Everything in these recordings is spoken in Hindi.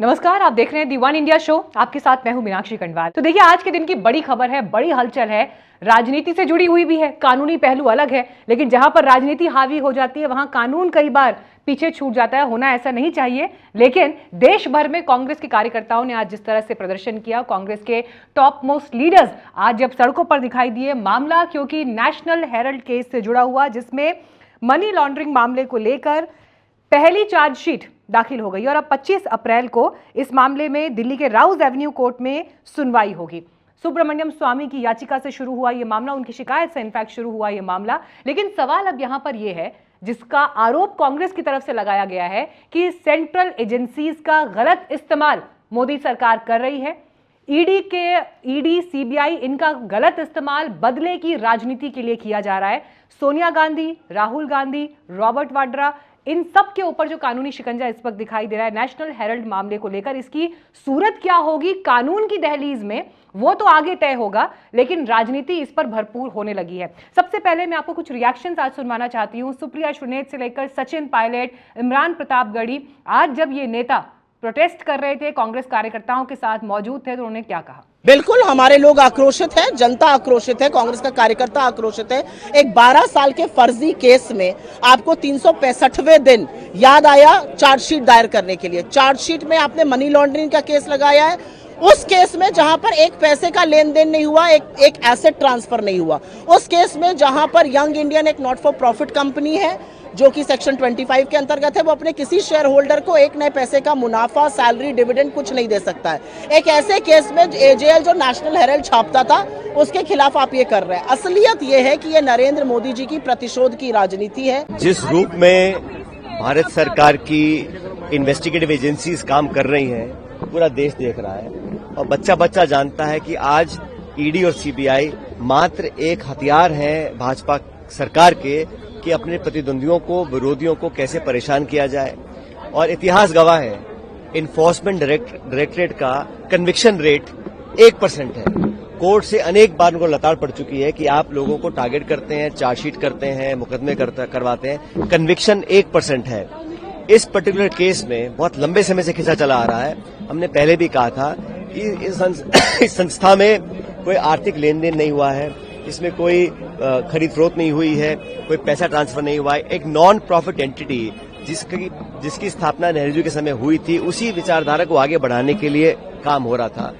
नमस्कार, आप देख रहे हैं दी वन इंडिया शो। आपके साथ मैं हूं मीनाक्षी कंडवाल। तो देखिए, आज के दिन की बड़ी खबर है, बड़ी हलचल है, राजनीति से जुड़ी हुई भी है, कानूनी पहलू अलग है, लेकिन जहां पर राजनीति हावी हो जाती है वहां कानून कई बार पीछे छूट जाता है। होना ऐसा नहीं चाहिए, लेकिन देश भर में कांग्रेस के कार्यकर्ताओं ने आज जिस तरह से प्रदर्शन किया, कांग्रेस के टॉप मोस्ट लीडर्स आज जब सड़कों पर दिखाई दिए, मामला क्योंकि नेशनल हेराल्ड केस से जुड़ा हुआ, जिसमें मनी लॉन्ड्रिंग मामले को लेकर पहली चार्जशीट दाखिल हो गई और अब 25 अप्रैल को इस मामले में दिल्ली के राउज एवेन्यू कोर्ट में सुनवाई होगी। सुब्रमण्यम स्वामी की याचिका से शुरू हुआ यह मामला, उनकी शिकायत से इनफैक्ट शुरू हुआ यह मामला। लेकिन सवाल अब यहां पर यह है, जिसका आरोप कांग्रेस की तरफ से लगाया गया है कि सेंट्रल एजेंसीज का गलत इस्तेमाल मोदी सरकार कर रही है। ईडी सीबीआई इनका गलत इस्तेमाल बदले की राजनीति के लिए किया जा रहा है। सोनिया गांधी, राहुल गांधी, रॉबर्ट वाड्रा, इन सब के ऊपर जो कानूनी शिकंजा इस वक्त दिखाई दे रहा है नेशनल हेराल्ड मामले को लेकर, इसकी सूरत क्या होगी कानून की दहलीज में, वो तो आगे तय होगा, लेकिन राजनीति इस पर भरपूर होने लगी है। सबसे पहले मैं आपको कुछ रिएक्शंस आज सुनवाना चाहती हूं। सुप्रिया श्रीनेत से लेकर सचिन पायलट, इमरान प्रतापगढ़ी, आज जब ये नेता प्रोटेस्ट कर रहे थे, कांग्रेस कार्यकर्ताओं के साथ मौजूद थे, तो उन्होंने क्या कहा? बिल्कुल, हमारे लोग आक्रोशित हैं, जनता आक्रोशित है, कांग्रेस का कार्यकर्ता आक्रोशित है। एक 12 साल के फर्जी केस में आपको 365वें दिन याद आया चार्जशीट दायर करने के लिए। चार्जशीट में आपने मनी लॉन्ड्रिंग का केस लगाया है, उस केस में जहां पर एक पैसे का लेन देन नहीं हुआ, एक एसेट ट्रांसफर नहीं हुआ, उस केस में जहां पर यंग इंडियन एक नॉट फॉर प्रॉफिट कंपनी है जो कि सेक्शन 25 के अंतर्गत है, वो अपने किसी शेयर होल्डर को एक नए पैसे का मुनाफा, सैलरी, डिविडेंड कुछ नहीं दे सकता है। एक ऐसे केस में एजेएल जो नेशनल हेराल्ड छापता था, उसके खिलाफ आप ये कर रहे हैं। असलियत ये है कि ये नरेंद्र मोदी जी की प्रतिशोध की राजनीति है। जिस रूप में भारत सरकार की इन्वेस्टिगेटिव एजेंसीज काम कर रही हैं, पूरा देश देख रहा है और बच्चा बच्चा जानता है कि आज ईडी और सीबीआई मात्र एक हथियार है भाजपा सरकार के कि अपने प्रतिद्वंदियों को, विरोधियों को कैसे परेशान किया जाए। और इतिहास गवाह है, इन्फोर्समेंट डायरेक्टरेट का कन्विक्शन रेट 1% है। कोर्ट से अनेक बार उनको लताड़ पड़ चुकी है कि आप लोगों को टारगेट करते हैं, चार्जशीट करते हैं, मुकदमे करवाते हैं, कन्विक्शन 1% है। इस पर्टिकुलर केस में बहुत लंबे समय से खिंचा चला आ रहा है। हमने पहले भी कहा था कि इस संस्था में कोई आर्थिक लेन देन नहीं हुआ है, इसमें कोई खरीद फरोख्त नहीं हुई है, कोई पैसा ट्रांसफर नहीं हुआ है। एक नॉन प्रॉफिट एंटिटी जिसकी स्थापना नेहरू जी के समय हुई थी, उसी विचारधारा को आगे बढ़ाने के लिए काम हो रहा था।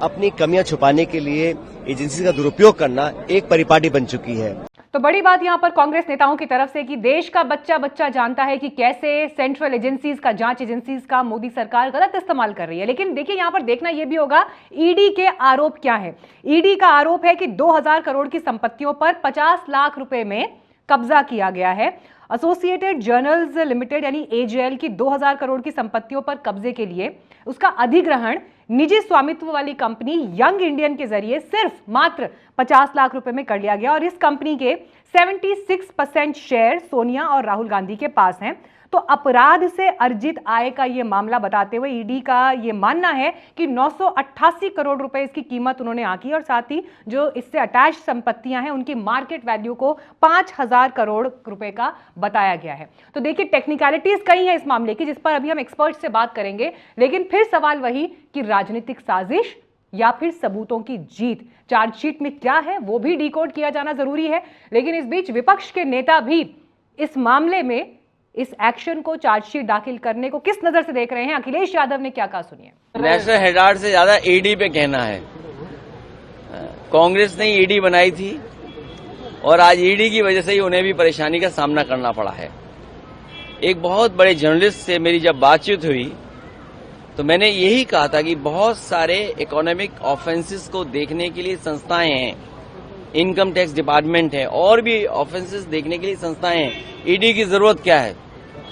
अपनी कमियां छुपाने के लिए एजेंसी का दुरुपयोग करना एक परिपाटी बन चुकी है। तो बड़ी बात यहां पर कांग्रेस नेताओं की तरफ से कि देश का बच्चा बच्चा जानता है कि कैसे सेंट्रल एजेंसीज का, जांच एजेंसीज का मोदी सरकार गलत इस्तेमाल कर रही है। लेकिन देखिए, यहां पर देखना यह भी होगा ईडी के आरोप क्या है। ईडी का आरोप है कि 2000 करोड़ की संपत्तियों पर 50 लाख रुपए में कब्जा किया गया है। एसोसिएटेड जर्नल्स लिमिटेड यानी एजेएल की 2000 करोड़ की संपत्तियों पर कब्जे के लिए उसका अधिग्रहण निजी स्वामित्व वाली कंपनी यंग इंडियन के जरिए सिर्फ मात्र 50 लाख रुपए में कर लिया गया और इस कंपनी के 76% शेयर सोनिया और राहुल गांधी के पास हैं। तो अपराध से अर्जित आय का यह मामला बताते हुए ईडी का यह मानना है कि 988 करोड़ रुपए इसकी कीमत उन्होंने आंकी और साथ ही जो इससे अटैच संपत्तियां हैं उनकी मार्केट वैल्यू को 5000 करोड़ रुपए का बताया गया है। तो देखिए, टेक्निकलिटीज कई है इस मामले की, जिस पर अभी हम एक्सपर्ट से बात करेंगे, लेकिन फिर सवाल वही कि राजनीतिक साजिश या फिर सबूतों की जीत। चार्जशीट में क्या है वो भी डिकोड किया जाना जरूरी है। लेकिन इस बीच विपक्ष के नेता भी इस मामले में, इस एक्शन को, चार्जशीट दाखिल करने को किस नजर से देख रहे हैं? अखिलेश यादव ने क्या कहा, सुनिए। नेशनल हेराल्ड से ज्यादा ईडी पे कहना है। कांग्रेस ने ईडी बनाई थी और आज ईडी की वजह से ही उन्हें भी परेशानी का सामना करना पड़ा है। एक बहुत बड़े जर्नलिस्ट से मेरी जब बातचीत हुई तो मैंने यही कहा था कि बहुत सारे इकोनॉमिक ऑफेंसेस को देखने के लिए संस्थाएं हैं, इनकम टैक्स डिपार्टमेंट है और भी ऑफेंसेस देखने के लिए संस्थाएं हैं। ईडी की जरूरत क्या है?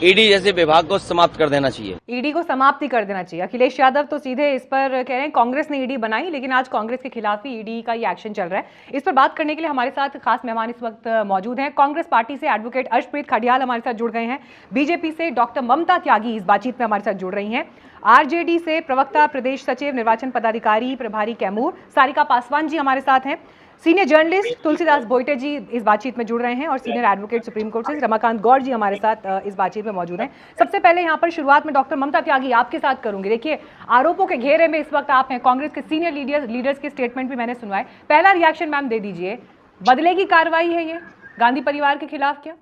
ईडी जैसे विभाग को समाप्त कर देना चाहिए। ईडी को समाप्त ही कर देना चाहिए। अखिलेश यादव तो सीधे इस पर कह रहे हैं कांग्रेस ने ईडी बनाई, लेकिन आज कांग्रेस के खिलाफ ही ईडी का ये एक्शन चल रहा है। इस पर बात करने के लिए हमारे साथ खास मेहमान इस वक्त मौजूद हैं। कांग्रेस पार्टी से एडवोकेट अर्शप्रीत खडियाल हमारे साथ जुड़ गए हैं। बीजेपी से डॉक्टर ममता त्यागी इस बातचीत में हमारे साथ जुड़ रही हैं। आरजेडी से प्रवक्ता, प्रदेश सचिव, निर्वाचन पदाधिकारी प्रभारी कैमूर सारिका पासवान जी हमारे साथ हैं। सीनियर जर्नलिस्ट तुलसीदास बोइटे जी इस बातचीत में जुड़ रहे हैं और सीनियर एडवोकेट सुप्रीम कोर्ट से रमाकांत गौड़ जी हमारे साथ इस बातचीत में मौजूद हैं। सबसे पहले यहाँ पर शुरुआत में डॉक्टर ममता त्यागी आपके साथ करूंगी। देखिए, आरोपों के घेरे में इस वक्त आप हैं, कांग्रेस के सीनियर लीडर्स के स्टेटमेंट भी मैंने सुनवाए। पहला रिएक्शन मैम दे दीजिए, बदले की कार्रवाई है ये गांधी परिवार के खिलाफ? क्या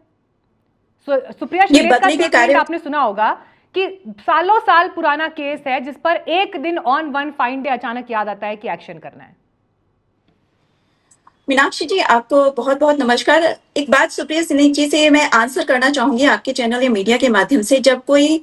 सुप्रिया श्रीवास्तव का स्टेटमेंट आपने सुना होगा कि सालों साल पुराना केस है जिस पर एक दिन ऑन वन फाइन डे अचानक याद आता है कि एक्शन करना है। मीनाक्षी जी, आपको बहुत बहुत नमस्कार। एक बात सुप्रिया सिन्हा जी से मैं आंसर करना चाहूंगी आपके चैनल या मीडिया के माध्यम से। जब कोई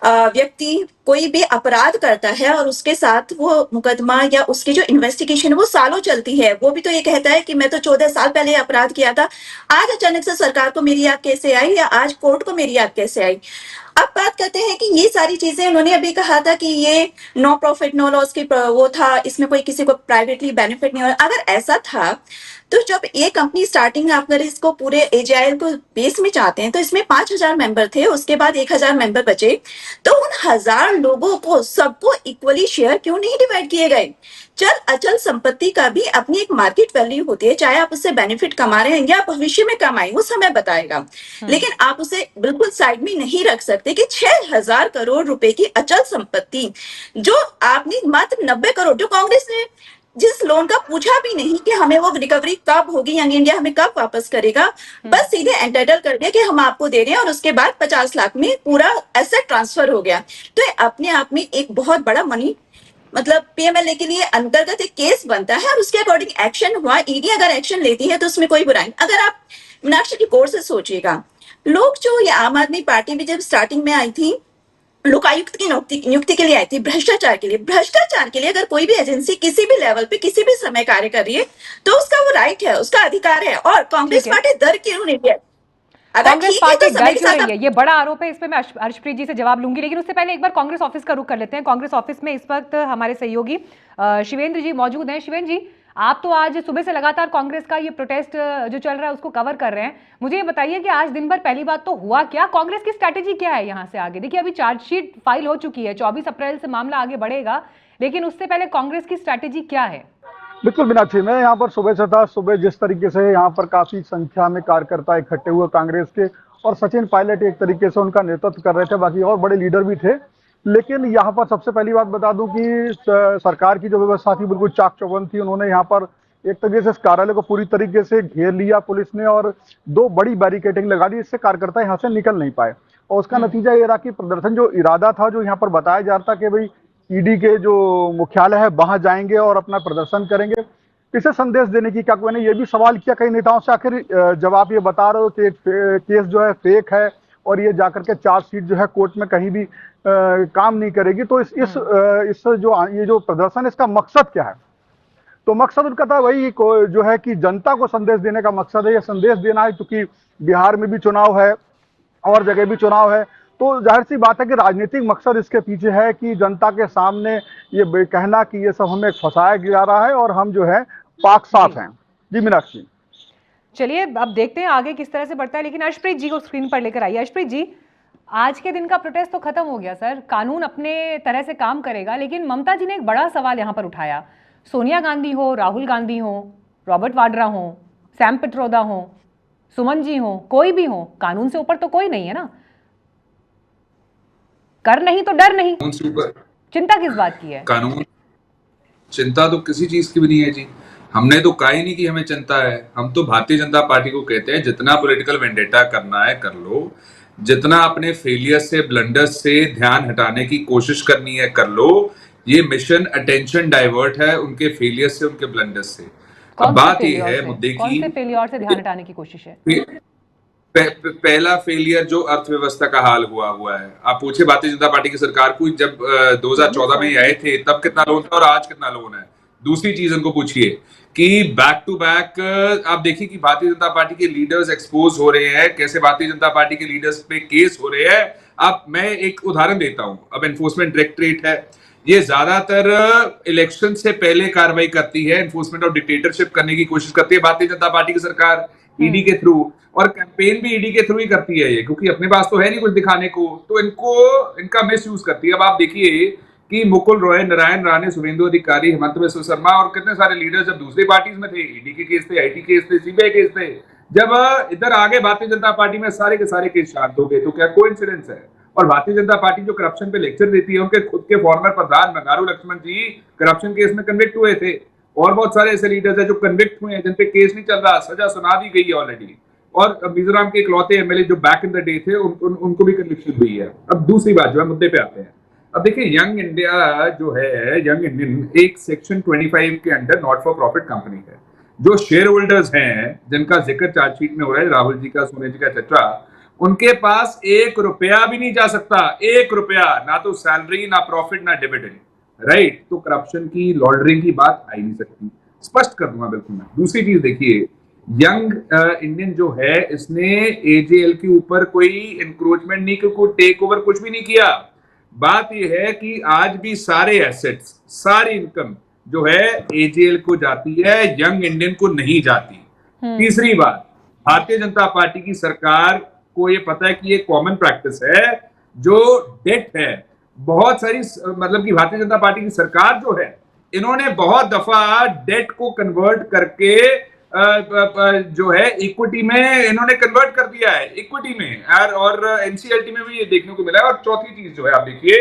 व्यक्ति कोई भी अपराध करता है और उसके साथ वो मुकदमा या उसकी जो इन्वेस्टिगेशन वो सालों चलती है, वो भी तो ये कहता है कि मैं तो 14 साल पहले अपराध किया था, आज अचानक से सरकार को मेरी याद कैसे आई या आज कोर्ट को मेरी याद कैसे आई। अब बात करते हैं कि ये सारी चीजें, उन्होंने अभी कहा था कि ये नो प्रॉफिट नो लॉस की वो था, इसमें कोई किसी को प्राइवेटली बेनिफिट नहीं हो। अगर ऐसा था तो जब ये कंपनी स्टार्टिंग में, आप अगर इसको पूरे एजाइल को बेस में चाहते हैं तो इसमें 5000 मेंबर थे, उसके बाद 1000 मेंबर बचे, तो उन 1000 लोगों को सबको इक्वली शेयर क्यों नहीं डिवाइड किए गए? चल अचल संपत्ति का भी अपनी एक मार्केट वैल्यू होती है, चाहे आप उससे बेनिफिट कमा रहे हैं या भविष्य में कमाएं, वो समय बताएगा, लेकिन आप उसे बिल्कुल साइड में नहीं रख सकते कि 6000 करोड़ रुपए की अचल संपत्ति जो आपने मात्र 90 करोड़, जो कांग्रेस ने जिस लोन का पूछा भी नहीं कि हमें वो रिकवरी कब होगी, यंग इंडिया हमें कब वापस करेगा, बस सीधे एंटाइटल कर दिया कि हम आपको दे रहे हैं और उसके बाद 50 लाख में पूरा एसेट ट्रांसफर हो गया। तो ये अपने आप में एक बहुत बड़ा मनी, मतलब पीएमएलए के लिए अंतर्गत एक केस बनता है और उसके अकॉर्डिंग एक्शन हुआ। ईडी अगर एक्शन लेती है तो उसमें कोई बुराई नहीं। अगर आप मीनाक्षी की कोर्ट से सोचिएगा, लोग जो ये आम आदमी पार्टी में जब स्टार्टिंग में आई थी, लोकायुक्त की नियुक्ति के लिए आई थी, भ्रष्टाचार के लिए। भ्रष्टाचार के लिए अगर कोई भी एजेंसी किसी भी लेवल पे किसी भी समय कार्य कर रही है तो उसका वो राइट है, उसका अधिकार है। और कांग्रेस पार्टी दर क्यों नहीं है? कांग्रेस पार्टी डर क्यों नहीं है? ये बड़ा आरोप है, इस पे मैं हर्षप्रीत जी से जवाब लूंगी, लेकिन उससे पहले एक बार कांग्रेस ऑफिस का रुख कर लेते हैं। कांग्रेस ऑफिस में इस वक्त हमारे सहयोगी शिवेंद्र जी मौजूद हैं। शिवेंद्र जी, आप तो आज सुबह से लगातार कांग्रेस का ये प्रोटेस्ट जो चल रहा है उसको कवर कर रहे हैं। मुझे ये बताइए कि आज दिन भर पहली बात तो हुआ क्या, कांग्रेस की स्ट्रैटेजी क्या है यहाँ से आगे? देखिए, अभी चार्जशीट फाइल हो चुकी है, 24 अप्रैल से मामला आगे बढ़ेगा, लेकिन उससे पहले कांग्रेस की स्ट्रैटेजी क्या है? बिल्कुल मीनाक्षी, मैं यहाँ पर सुबह से था। सुबह जिस तरीके से यहाँ पर काफी संख्या में कार्यकर्ता इकट्ठे हुए कांग्रेस के, और सचिन पायलट एक तरीके से उनका नेतृत्व कर रहे थे, बाकी और बड़े लीडर भी थे। लेकिन यहाँ पर सबसे पहली बात बता दूं कि सरकार की जो व्यवस्था थी बिल्कुल चाक चौबंद थी। उन्होंने यहाँ पर एक तरीके से इस कार्यालय को पूरी तरीके से घेर लिया पुलिस ने और 2 बड़ी बैरिकेडिंग लगा दी, इससे कार्यकर्ता यहाँ से निकल नहीं पाए। और उसका नतीजा ये रहा कि प्रदर्शन जो इरादा था, जो यहाँ पर बताया जा रहा था कि भाई ईडी के जो मुख्यालय है वहां जाएंगे और अपना प्रदर्शन करेंगे, इसे संदेश देने की क्या मैंने ये भी सवाल किया कई नेताओं से, आखिर जब आप ये बता रहे हो कि केस जो है फेक है और ये जाकर के चार्जशीट जो है कोर्ट में कहीं भी काम नहीं करेगी, तो इस जो ये जो प्रदर्शन, इसका मकसद क्या है? तो मकसद उनका था वही जो है कि जनता को संदेश देने का मकसद है। ये संदेश देना है क्योंकि बिहार में भी चुनाव है और जगह भी चुनाव है, तो जाहिर सी बात है कि राजनीतिक मकसद इसके पीछे है कि जनता के सामने ये कहना कि ये सब हमें फंसाया जा रहा है और हम जो है पाक साफ हैं। जी मीनाक्षी, चलिए अब देखते हैं आगे किस तरह से बढ़ता है, लेकिन हर्षप्रीत जी को स्क्रीन पर लेकर आइए। हर्षप्रीत जी, आज के दिन का प्रोटेस्ट तो खत्म हो गया सर, कानून अपने तरह से काम करेगा, लेकिन ममता जी ने एक बड़ा सवाल यहाँ पर उठाया। सोनिया गांधी हो, राहुल गांधी हो, रॉबर्ट वाड्रा हो, सैम पित्रोदा हो, सुमन जी हो, कोई भी हो, कानून से ऊपर तो कोई नहीं है ना। कर नहीं तो डर नहीं, चिंता किस बात की है? कानून चिंता तो किसी चीज की भी नहीं है जी। हमने तो कहा ही नहीं कि हमें चिंता है। हम तो भारतीय जनता पार्टी को कहते हैं जितना पॉलिटिकल वेंडेटा करना है कर लो, जितना अपने फेलियर से, ब्लंडर्स से ध्यान हटाने की कोशिश करनी है कर लो। ये मिशन अटेंशन डाइवर्ट है उनके फेलियर से, उनके ब्लंडर्स से। अब बात ये है मुद्दे की, कौन से फेलियर से ध्यान हटाने की कोशिश है? पहला फेलियर जो अर्थव्यवस्था का हाल हुआ है। आप पूछे भारतीय जनता पार्टी की सरकार को, जब 2014 में आए थे तब कितना लोन था और आज कितना लोन है। दूसरी चीज उनको पूछिए कि बैक टू बैक आप देखिए कि भारतीय जनता पार्टी के लीडर्स एक्सपोज हो रहे हैं, कैसे भारतीय जनता पार्टी के लीडर्स पे केस हो रहे हैं। अब मैं एक उदाहरण देता हूं। अब एनफोर्समेंट डायरेक्टरेट है, ये ज्यादातर इलेक्शन से पहले कार्रवाई करती है, एनफोर्समेंट ऑफ डिक्टेटरशिप करने की कोशिश करती है भारतीय जनता पार्टी की सरकार ईडी के थ्रू, और कैंपेन भी ईडी के थ्रू ही करती है ये, क्योंकि अपने पास तो है नहीं कुछ दिखाने को, तो इनका मिस यूज करती है। अब आप देखिए कि मुकुल रॉय, नारायण राणे, शुभेंदु अधिकारी, हेमंत बिस्वा शर्मा और कितने सारे लीडर्स जब दूसरी पार्टीज में थे, ईडी के केस थे, आईटी केस थे, सीबीआई केस थे, जब इधर आगे भारतीय जनता पार्टी में सारे के सारे केस शांत हो गए, तो क्या कोइंसिडेंस है? और भारतीय जनता पार्टी जो करप्शन पे लेक्चर देती है, उनके खुद के फॉर्मर प्रधान बंगारू लक्ष्मण जी करप्शन केस में कन्विक्ट हुए थे, और बहुत सारे ऐसे लीडर्स हैं जो कन्विक्ट हुए हैं, जिन पे केस नहीं चल रहा, सजा सुना दी गई है ऑलरेडी। और मिजोरम के इकलौते एमएलए जो बैक इन द डे थे, उनको भी कन्विक्शन हुई है। अब दूसरी बात जो है, मुद्दे पे आते हैं। अब देखिए, यंग इंडिया जो है, यंग इंडियन एक सेक्शन 25 के under not for profit company है। जो शेयर होल्डर्स हैं, जिनका जिक्र चार्जशीट में हो रहा है, राहुल जी का, सोने जी का, एक्सेट्रा, उनके पास 1 रुपया भी नहीं जा सकता, 1 रुपया, ना तो सैलरी, ना प्रॉफिट, ना डिविडेंड, राइट? तो करप्शन की, लॉन्ड्रिंग की बात आ ही नहीं सकती। स्पष्ट कर दूंगा बिल्कुल मैं। दूसरी चीज देखिए, यंग इंडियन जो है, इसने एजेएल के ऊपर कोई इंक्रोचमेंट नहीं, कोई टेक ओवर, कुछ भी नहीं किया। बात यह है कि आज भी सारे एसेट्स, सारी इनकम जो है एजेएल को जाती है, यंग इंडियन को नहीं जाती। तीसरी बात, भारतीय जनता पार्टी की सरकार को ये पता है कि ये कॉमन प्रैक्टिस है, जो डेट है बहुत सारी, मतलब कि भारतीय जनता पार्टी की सरकार जो है, इन्होंने बहुत दफा डेट को कन्वर्ट करके जो है इक्विटी में इन्होंने कन्वर्ट कर दिया है, इक्विटी में, और एनसीएलटी में भी ये देखने को मिला है। और चौथी चीज जो है, आप देखिए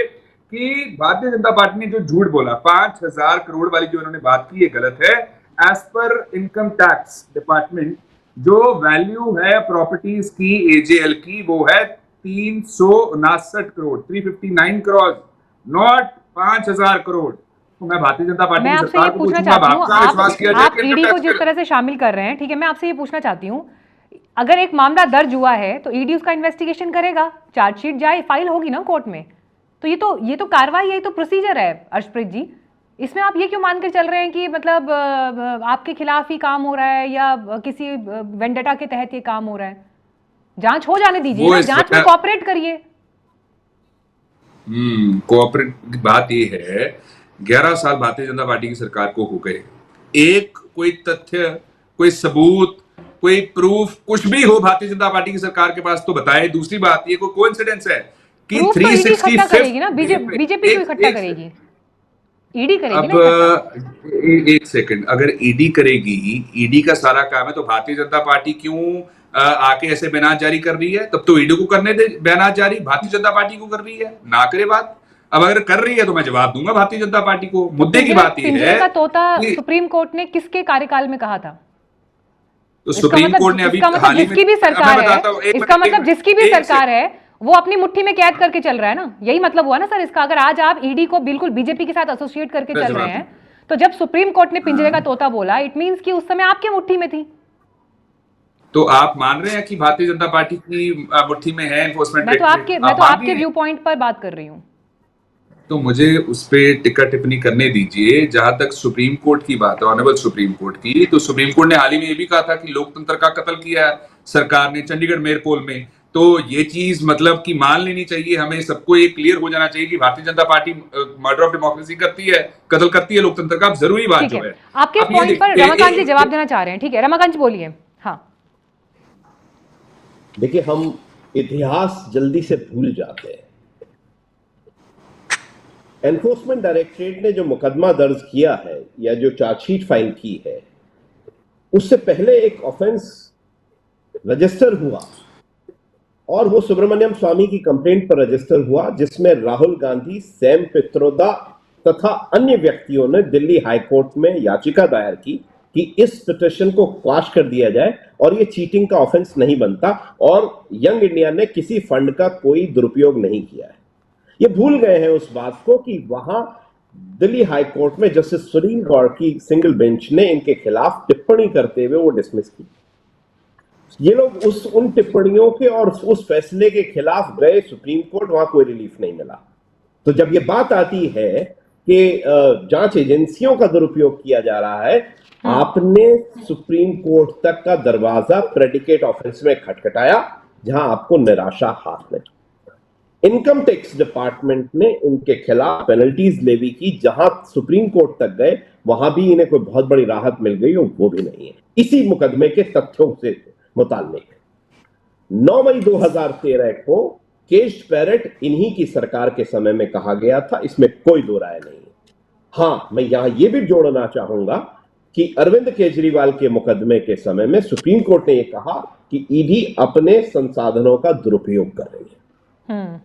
कि भारतीय जनता पार्टी ने जो झूठ बोला, 5,000 करोड़ वाली जो इन्होंने बात की, ये गलत है। As per income tax department, जो वैल्यू है प्रॉपर्टीज की एजेएल की, वो है 359 करोड़, 359 करोड़, नॉट 5,000 करोड़। तो मैं भारतीय जनता पार्टी मैं की आपसे सरकार ये को पूछना पूछूंगा, चाहती हूँ, आपका विश्वास किया जाए आप कि ईडी को इनकम जिस तरह से शामिल कर रहे हैं, ठीक है, मैं आपसे ये पूछना चाहती हूँ, अगर एक मामला दर्ज हुआ है तो ईडी उसका इन्वेस्टिगेशन करेगा, चार्जशीट जाए, फाइल होगी ना कोर्ट में, तो ये तो कार्रवाई है, ये तो प्रोसीजर है अर्शप्रीत जी। इसमें आप ये क्यों मानकर चल रहे हैं कि मतलब आपके खिलाफ ही काम हो रहा है, या किसी वेंडेटा के तहत ये काम हो रहा है? जांच हो जाने दीजिए ना, जांच में कोऑपरेट करिए। कोऑपरेट की बात ये है, 11 साल भारतीय जनता पार्टी की सरकार को हो गए, एक कोई तथ्य, कोई सबूत, कोई प्रूफ, कुछ भी हो भारतीय जनता पार्टी की सरकार के पास तो बताए। दूसरी बात, ये कोई कोइंसिडेंस है कि 365 करेगी ना, बीजेपी को इकट्ठा करेगी, ईडी करेगी ना। अब एक सेकंड, अगर ईडी करेगी, ईडी का सारा काम है, तो भारतीय जनता पार्टी क्यों आके ऐसे बयान जारी कर रही है? तब तो ईडी को करने दे बयान जारी, भारतीय जनता पार्टी को कर रही है, ना करे बात। अब अगर कर रही है तो मैं जवाब दूंगा भारतीय जनता पार्टी को। मुद्दे की बात यह है, का तोता सुप्रीम कोर्ट ने किसके कार्यकाल में कहा था? तो सुप्रीम कोर्ट ने अभी हाल ही में, जिसकी भी सरकार है, इसका मतलब जिसकी भी सरकार है, वो अपनी मुट्ठी में कैद करके चल रहा है ना, यही मतलब हुआ ना सर इसका। अगर आज आप ईडी को बिल्कुल बीजेपी के साथ एसोसिएट करके चल रहे हैं, तो जब सुप्रीम कोर्ट ने पिंजरे का तोता बोला, इट मींस कि उस समय आपके मुट्ठी में थी। तो आप मान रहे हैं कि भारतीय जनता पार्टी की मुट्ठी में है एनफोर्समेंट? मैं तो आपके व्यू पॉइंट पर बात कर रही हूँ। तो मुझे उस पर टिक्का टिप्पणी करने दीजिए। जहां तक सुप्रीम कोर्ट की बात है, ऑनरेबल सुप्रीम कोर्ट की, तो सुप्रीम कोर्ट ने हाल ही में ये भी कहा था कि लोकतंत्र का कत्ल किया है सरकार ने चंडीगढ़ मेयर पोल में। तो ये चीज मतलब कि मान लेनी चाहिए, हमें सबको ये क्लियर हो जाना चाहिए कि भारतीय Janata party murder of democracy करती है, कत्ल करती है लोकतंत्र का। जरूरी बात जो है, आपके पॉइंट पर रमाकांत जी जवाब देना चाह रहे हैं, ठीक है रमाकांत जी बोलिए। हाँ देखिए, हम इतिहास जल्दी से भूल जाते हैं। एनफोर्समेंट डायरेक्टरेट ने जो मुकदमा दर्ज किया है या जो चार्जशीट फाइल की है, उससे पहले एक ऑफेंस रजिस्टर हुआ, और वो सुब्रमण्यम स्वामी की कंप्लेंट पर रजिस्टर हुआ, जिसमें राहुल गांधी, सैम पित्रोदा तथा अन्य व्यक्तियों ने दिल्ली हाईकोर्ट में याचिका दायर की कि इस पिटिशन को क्वाश कर दिया जाए और ये चीटिंग का ऑफेंस नहीं बनता, और यंग इंडिया ने किसी फंड का कोई दुरुपयोग नहीं किया है। ये भूल गए हैं उस बात को कि वहां दिल्ली हाईकोर्ट में जस्टिस सुनील गौर की सिंगल बेंच ने इनके खिलाफ टिप्पणी करते हुए वो डिसमिस की। ये लोग उन टिप्पणियों के और उस फैसले के खिलाफ गए सुप्रीम कोर्ट, वहां कोई रिलीफ नहीं मिला। तो जब ये बात आती है कि जांच एजेंसियों का दुरुपयोग किया जा रहा है, आपने सुप्रीम कोर्ट तक का दरवाजा प्रेडिकेट ऑफेंस में खटखटाया, जहां आपको निराशा हाथ में। इनकम टैक्स डिपार्टमेंट ने इनके खिलाफ पेनल्टीज लेवी की, जहां सुप्रीम कोर्ट तक गए, वहां भी इन्हें कोई बहुत बड़ी राहत मिल गई, और वो भी नहीं है। इसी मुकदमे के तथ्यों से मुताल्लिक 9 मई 2013 को केज्ड पैरट इन्हीं की सरकार के समय में कहा गया था, इसमें कोई दो राय नहीं। हाँ, मैं यहां यह भी जोड़ना चाहूंगा कि अरविंद केजरीवाल के मुकदमे के समय में सुप्रीम कोर्ट ने यह कहा कि ईडी अपने संसाधनों का दुरुपयोग कर रही है।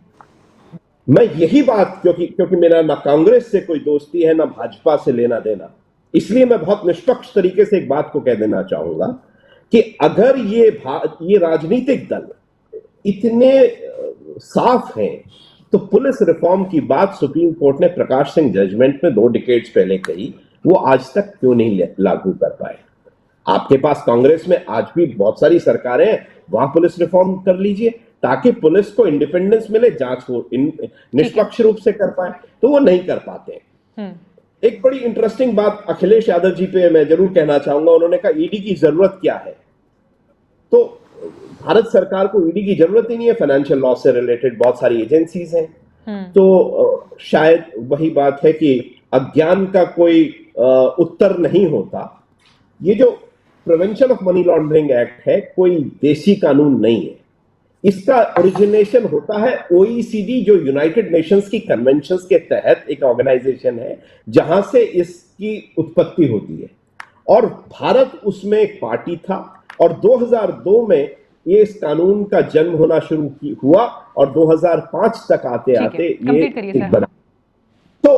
मैं यही बात, क्योंकि मेरा ना कांग्रेस से कोई दोस्ती है ना भाजपा से लेना देना, इसलिए मैं बहुत निष्पक्ष तरीके से एक बात को कह देना चाहूंगा कि अगर ये राजनीतिक दल इतने साफ हैं तो पुलिस रिफॉर्म की बात सुप्रीम कोर्ट ने प्रकाश सिंह जजमेंट में 2 डिकेड्स पहले कही, वो आज तक क्यों नहीं लागू कर पाए? आपके पास कांग्रेस में आज भी बहुत सारी सरकारें हैं, वहां पुलिस रिफॉर्म कर लीजिए ताकि पुलिस को इंडिपेंडेंस मिले, जांच को निष्पक्ष रूप से कर पाए, तो वो नहीं कर पाते। एक बड़ी इंटरेस्टिंग बात अखिलेश यादव जी पे मैं जरूर कहना चाहूंगा। उन्होंने कहा ईडी की जरूरत क्या है, तो भारत सरकार को ईडी की जरूरत ही नहीं है, फाइनेंशियल लॉ से रिलेटेड बहुत सारी एजेंसीज हैं। तो शायद वही बात है कि अज्ञान का कोई उत्तर नहीं होता। ये जो prevention of money laundering act है कोई देसी कानून नहीं है, इसका ओरिजिनेशन होता है ओईसीडी, जो यूनाइटेड नेशंस की कन्वेंशंस के तहत एक ऑर्गेनाइजेशन है जहां से इसकी उत्पत्ति होती है, और भारत उसमें एक पार्टी था, और 2002 में ये इस कानून का जन्म होना शुरू हुआ और 2005 तक आते आते ये एक बना। तो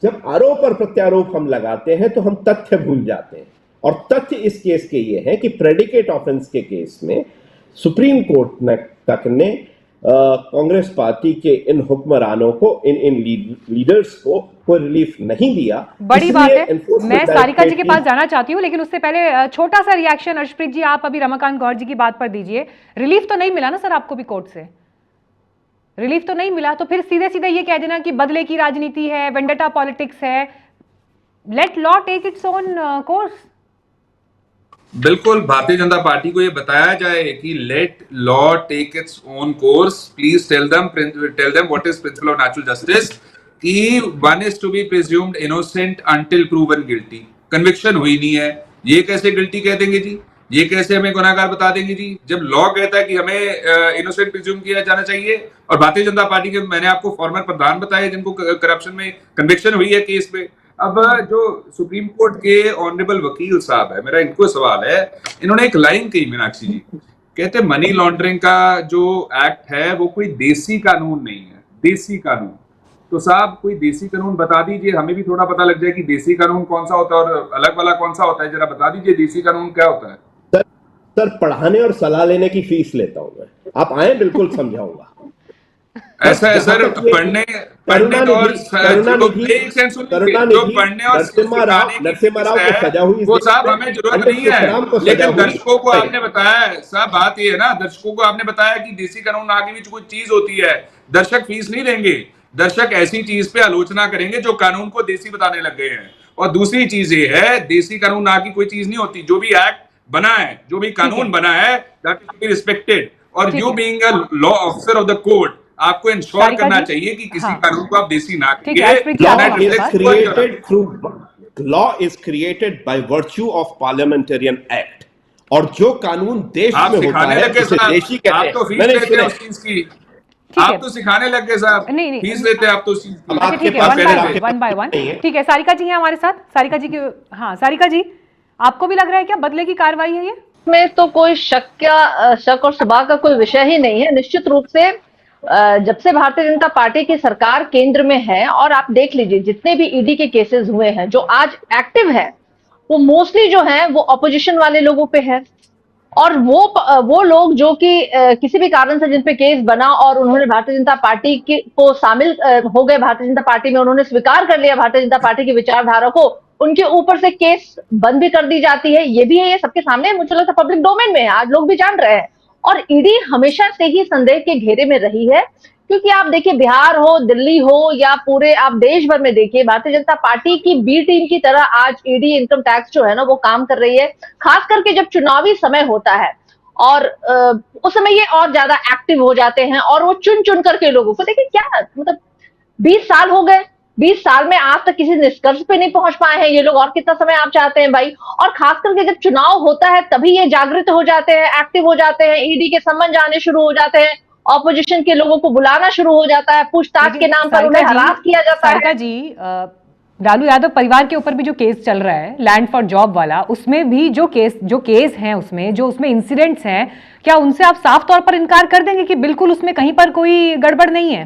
जब आरोप और प्रत्यारोप हम लगाते हैं तो हम तथ्य भूल जाते हैं, और तथ्य इस केस के ये हैं कि प्रेडिकेट ऑफेंस के केस में सुप्रीम कोर्ट तक ने कांग्रेस पार्टी के इन हुक्मरानों को, इन लीडर्स को कोई रिलीफ नहीं दिया। बड़ी बात है। मैं सारिका जी के पास जाना चाहती हूँ, लेकिन उससे पहले छोटा सा रिएक्शन अर्शप्रीत जी, आप अभी रमाकांत गौर जी की बात पर दीजिए। रिलीफ तो नहीं मिला ना सर आपको भी कोर्ट से? रिलीफ तो नहीं मिला, तो फिर सीधे सीधे ये कह देना कि बदले की राजनीति है, वेंडेटा पॉलिटिक्स है। Let law take its own course. बिल्कुल, भारतीय जनता पार्टी को ये बताया जाए कि let law take its own course, please tell them what is principle of natural justice, कि one is to be presumed innocent until proven guilty. Conviction हुई नहीं है, ये कैसे गिल्टी कह देंगे जी? ये कैसे हमें गुनाहगार बता देंगे जी? जब लॉ कहता है कि हमें इनोसेंट प्रिज्यूम किया जाना चाहिए, और भारतीय जनता पार्टी के मैंने आपको फॉर्मर प्रधान बताए जिनको करप्शन में कन्विक्शन हुई है केस पे। अब जो सुप्रीम कोर्ट के ऑनरेबल वकील साहब है, मेरा इनको सवाल है, इन्होंने एक लाइन कही मीनाक्षी जी, कहते मनी लॉन्ड्रिंग का जो एक्ट है वो कोई देसी कानून नहीं है, देसी कानून। तो साहब कोई देसी कानून बता दीजिए, हमें भी थोड़ा पता लग जाए कि देसी कानून कौन सा होता है और अलग वाला कौन सा होता है। जरा बता दीजिए देसी कानून क्या होता है। सर पढ़ाने और सलाह लेने की फीस लेता हूं मैं, आप आए बिल्कुल समझाऊंगा। ऐसा है सर, पढ़ने और नरसिम्हा राव को सजा हुई वो साहब हमें जरूरत नहीं है, लेकिन दर्शकों को आपने बताया साहब, बात ये है ना, दर्शकों को आपने बताया कि देसी कानून आगे भी कोई चीज होती है, दर्शक फीस नहीं लेंगे, दर्शक ऐसी चीज पे आलोचना करेंगे जो कानून को देसी बताने लग गए हैं। और दूसरी चीज ये है, देसी कानून ना की कोई चीज नहीं होती, जो भी एक्ट बना है, जो भी कानून बना है, that is to be respected. और you being a law officer of the court, आपको इंश्योर करना चाहिए कि किसी कानून को आप देसी ना law is created by virtue of parliamentarian act, और जो कानून देश में होता है उसे देशी कहते हैं। आप तो फीस लेते हैं उस चीज की, आप तो सिखाने लग गए साहब, फीस लेते हैं आप तो उस चीज की। आपके पास वन बाय वन। ठीक है, सारिका जी हैं हमारे साथ। सारिका जी की, हाँ सारिका जी, आपको भी लग रहा है क्या बदले की कार्रवाई है ये? में तो कोई शक और सुबह का कोई विषय ही नहीं है। निश्चित रूप से जब से भारतीय जनता पार्टी की सरकार केंद्र में है, और आप देख लीजिए जितने भी ईडी के केसेस हुए हैं जो आज एक्टिव है, वो मोस्टली जो है वो ऑपोजिशन वाले लोगों पे है, और वो लोग जो कि किसी भी कारण से जिन पे केस बना और उन्होंने भारतीय जनता पार्टी को शामिल हो गए भारतीय जनता पार्टी में, उन्होंने स्वीकार कर लिया भारतीय जनता पार्टी की विचारधारा को, उनके ऊपर से केस बंद भी कर दी जाती है। ये भी है, ये सबके सामने, मुझे लगता है पब्लिक डोमेन में है, आज लोग भी जान रहे हैं। और ईडी हमेशा से ही संदेह के घेरे में रही है, क्योंकि आप देखिए बिहार हो, दिल्ली हो, या पूरे आप देश भर में देखिए, भारतीय जनता पार्टी की बी टीम की तरह आज ईडी इनकम टैक्स जो है ना वो काम कर रही है। खास करके जब चुनावी समय होता है, और उस समय ये और ज्यादा एक्टिव हो जाते हैं, और वो चुन चुन करके लोगों को, देखिए क्या मतलब 20 साल हो गए, 20 साल में आज तक किसी निष्कर्ष पे नहीं पहुंच पाए हैं ये लोग, और कितना समय आप चाहते हैं भाई। और खास करके जब चुनाव होता है तभी ये जागृत हो जाते हैं, एक्टिव हो जाते हैं, ईडी के सम्मन जाने शुरू हो जाते हैं, ऑपोजिशन के लोगों को बुलाना शुरू हो जाता है, पूछताछ के नाम पर उन्हें हरास किया जाता है। सारिका जी, लालू यादव परिवार के ऊपर भी जो केस चल रहा है लैंड फॉर जॉब वाला, उसमें भी जो केस हैं, उसमें इंसिडेंट्स हैं, क्या उनसे आप साफ तौर पर इनकार कर देंगे कि बिल्कुल उसमें कहीं पर कोई गड़बड़ नहीं है?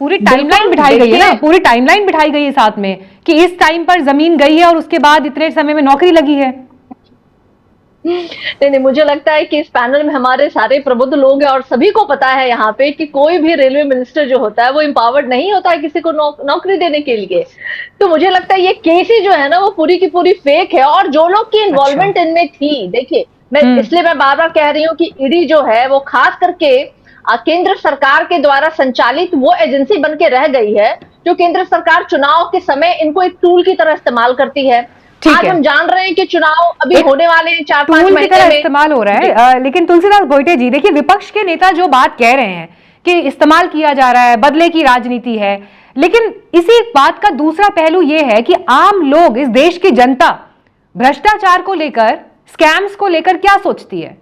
पूरी टाइमलाइन बिठाई गई है ना, पूरी टाइमलाइन बिठाई गई है साथ में कि इस टाइम पर जमीन गई है और उसके बाद इतने समय में नौकरी लगी है। नहीं, मुझे लगता है कि इस पैनल में हमारे सारे प्रबुद्ध लोग हैं और सभी को पता है यहाँ पे कि कोई भी रेलवे मिनिस्टर जो होता है वो एम्पावर्ड नहीं होता है किसी को नौकरी देने के लिए। तो मुझे लगता है ये केस ही जो है ना वो पूरी की पूरी फेक है। और जो लोग की इन्वॉल्वमेंट इनमें थी, देखिए इसलिए मैं बार बार कह रही हूँ कि ईडी जो है वो खास करके केंद्र सरकार के द्वारा संचालित वो एजेंसी बन के रह गई है जो केंद्र सरकार चुनाव के समय इनको एक टूल की तरह इस्तेमाल करती है। आज हम जान रहे हैं कि चुनाव अभी होने वाले हैं 4-5 महीने में, इस्तेमाल हो रहा है। लेकिन तुलसीदास भोइटे जी, देखिए विपक्ष के नेता जो बात कह रहे हैं कि इस्तेमाल किया जा रहा है, बदले की राजनीति है, लेकिन इसी बात का दूसरा पहलू यह है कि आम लोग, इस देश की जनता भ्रष्टाचार को लेकर, स्कैम्स को लेकर क्या सोचती है?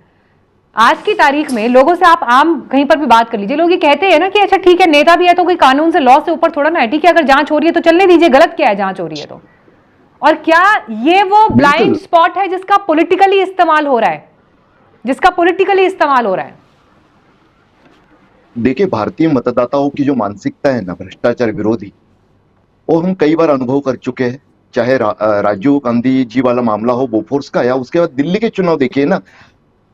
आज की तारीख में लोगों से आप आम कहीं पर भी बात कर लीजिए, लोग ये कहते हैं ना कि अच्छा ठीक है, नेता भी है तो कोई कानून से, लॉ से ऊपर थोड़ा ना है, ठीक है अगर जांच हो रही है तो चलने दीजिए, गलत क्या है जांच हो रही है तो। और क्या ये वो ब्लाइंड स्पॉट है जिसका पॉलिटिकली इस्तेमाल हो रहा है, देखिए, भारतीय मतदाताओं की जो मानसिकता है ना भ्रष्टाचार विरोधी, वो हम कई बार अनुभव कर चुके हैं। चाहे राजीव गांधी जी वाला मामला हो बोफोर्स का, या उसके बाद दिल्ली के चुनाव देखिए ना,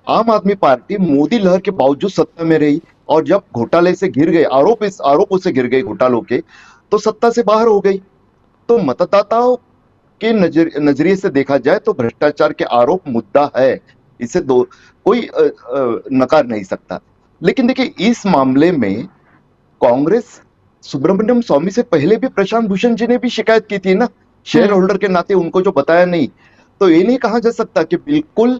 आम आदमी पार्टी मोदी लहर के बावजूद सत्ता में रही, और जब घोटाले से घिर गए, आरोपों से घिर गए घोटालों के, तो सत्ता से बाहर हो गई। तो मतदाताओं के नजरिए से देखा जाए तो भ्रष्टाचार के आरोप मुद्दा है, इसे कोई नकार नहीं सकता। लेकिन देखिए, इस मामले में कांग्रेस सुब्रमण्यम स्वामी से पहले भी प्रशांत भूषण जी ने भी शिकायत की थी ना, शेयर होल्डर के नाते उनको जो बताया नहीं। तो ये नहीं कहा जा सकता कि बिल्कुल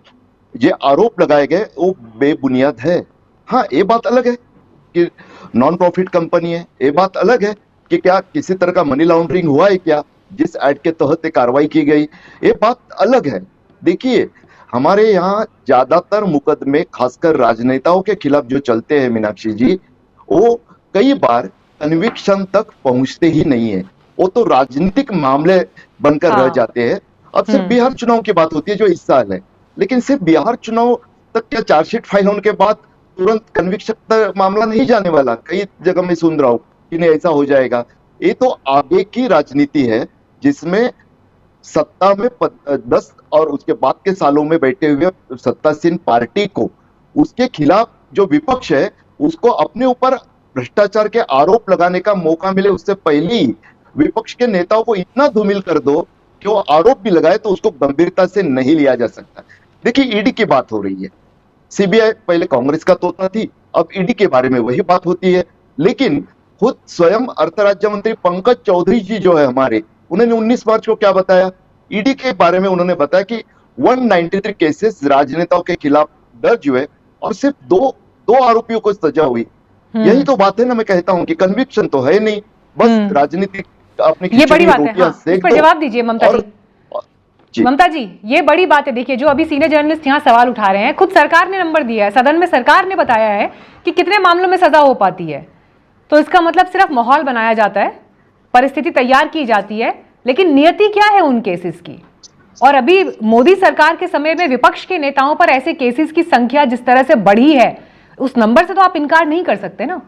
ये आरोप लगाए गए वो बेबुनियाद है। हाँ, ये बात अलग है कि नॉन प्रॉफिट कंपनी है, ये बात अलग है कि क्या किसी तरह का मनी लॉन्ड्रिंग हुआ है क्या, जिस एक्ट के तहत कार्रवाई की गई, ये बात अलग है। देखिए, हमारे यहाँ ज्यादातर मुकदमे खासकर राजनेताओं के खिलाफ जो चलते हैं मीनाक्षी जी, वो कई बार कन्विक्शन तक पहुंचते ही नहीं है, वो तो राजनीतिक मामले बनकर रह जाते हैं। अब सिर्फ बिहार चुनाव की बात होती है जो इस साल है, लेकिन सिर्फ बिहार चुनाव तक क्या चार्जशीट फाइल होने के बाद तुरंत कन्विक्शन तक मामला नहीं जाने वाला। कई जगह मैं सुन रहा हूँ कि नहीं ऐसा हो जाएगा। ये तो आगे की राजनीति है जिसमें सत्ता में 10 और उसके बाद के सालों में बैठे हुए सत्तासीन पार्टी को, उसके खिलाफ जो विपक्ष है उसको अपने ऊपर भ्रष्टाचार के आरोप लगाने का मौका मिले, उससे पहले ही विपक्ष के नेताओं को इतना धूमिल कर दो कि वो आरोप भी लगाए तो उसको गंभीरता से नहीं लिया जा सकता। देखिए, ईडी की बात हो रही है, सीबीआई पहले कांग्रेस का तोता थी, अब ईडी के बारे में वही बात होती है। लेकिन खुद स्वयं अर्थ राज्य मंत्री पंकज चौधरी जी जो है हमारे, उन्होंने 19 मार्च को क्या बताया ईडी के बारे में? उन्होंने बताया कि 193 केसेस राजनेताओं के खिलाफ दर्ज हुए और सिर्फ दो आरोपियों को सजा हुई। यही तो बात है ना, मैं कहता हूं कि कन्विक्शन तो है नहीं, बस राजनीतिक अपने ये बड़ी बात है। हाँ, इस पर जवाब दीजिए ममता जी। ममता जी, ये बड़ी बात है। देखिए, जो अभी सीनियर जर्नलिस्ट यहाँ सवाल उठा रहे हैं, खुद सरकार ने नंबर दिया है, सदन में सरकार ने बताया है कि कितने मामलों में सजा हो पाती है। तो इसका मतलब सिर्फ माहौल बनाया जाता है, परिस्थिति तैयार की जाती है, लेकिन नियति क्या है उन केसेस की? और अभी मोदी सरकार के समय में विपक्ष के नेताओं पर ऐसे केसेस की संख्या जिस तरह से बढ़ी है, उस नंबर से तो आप इनकार नहीं कर सकते ना।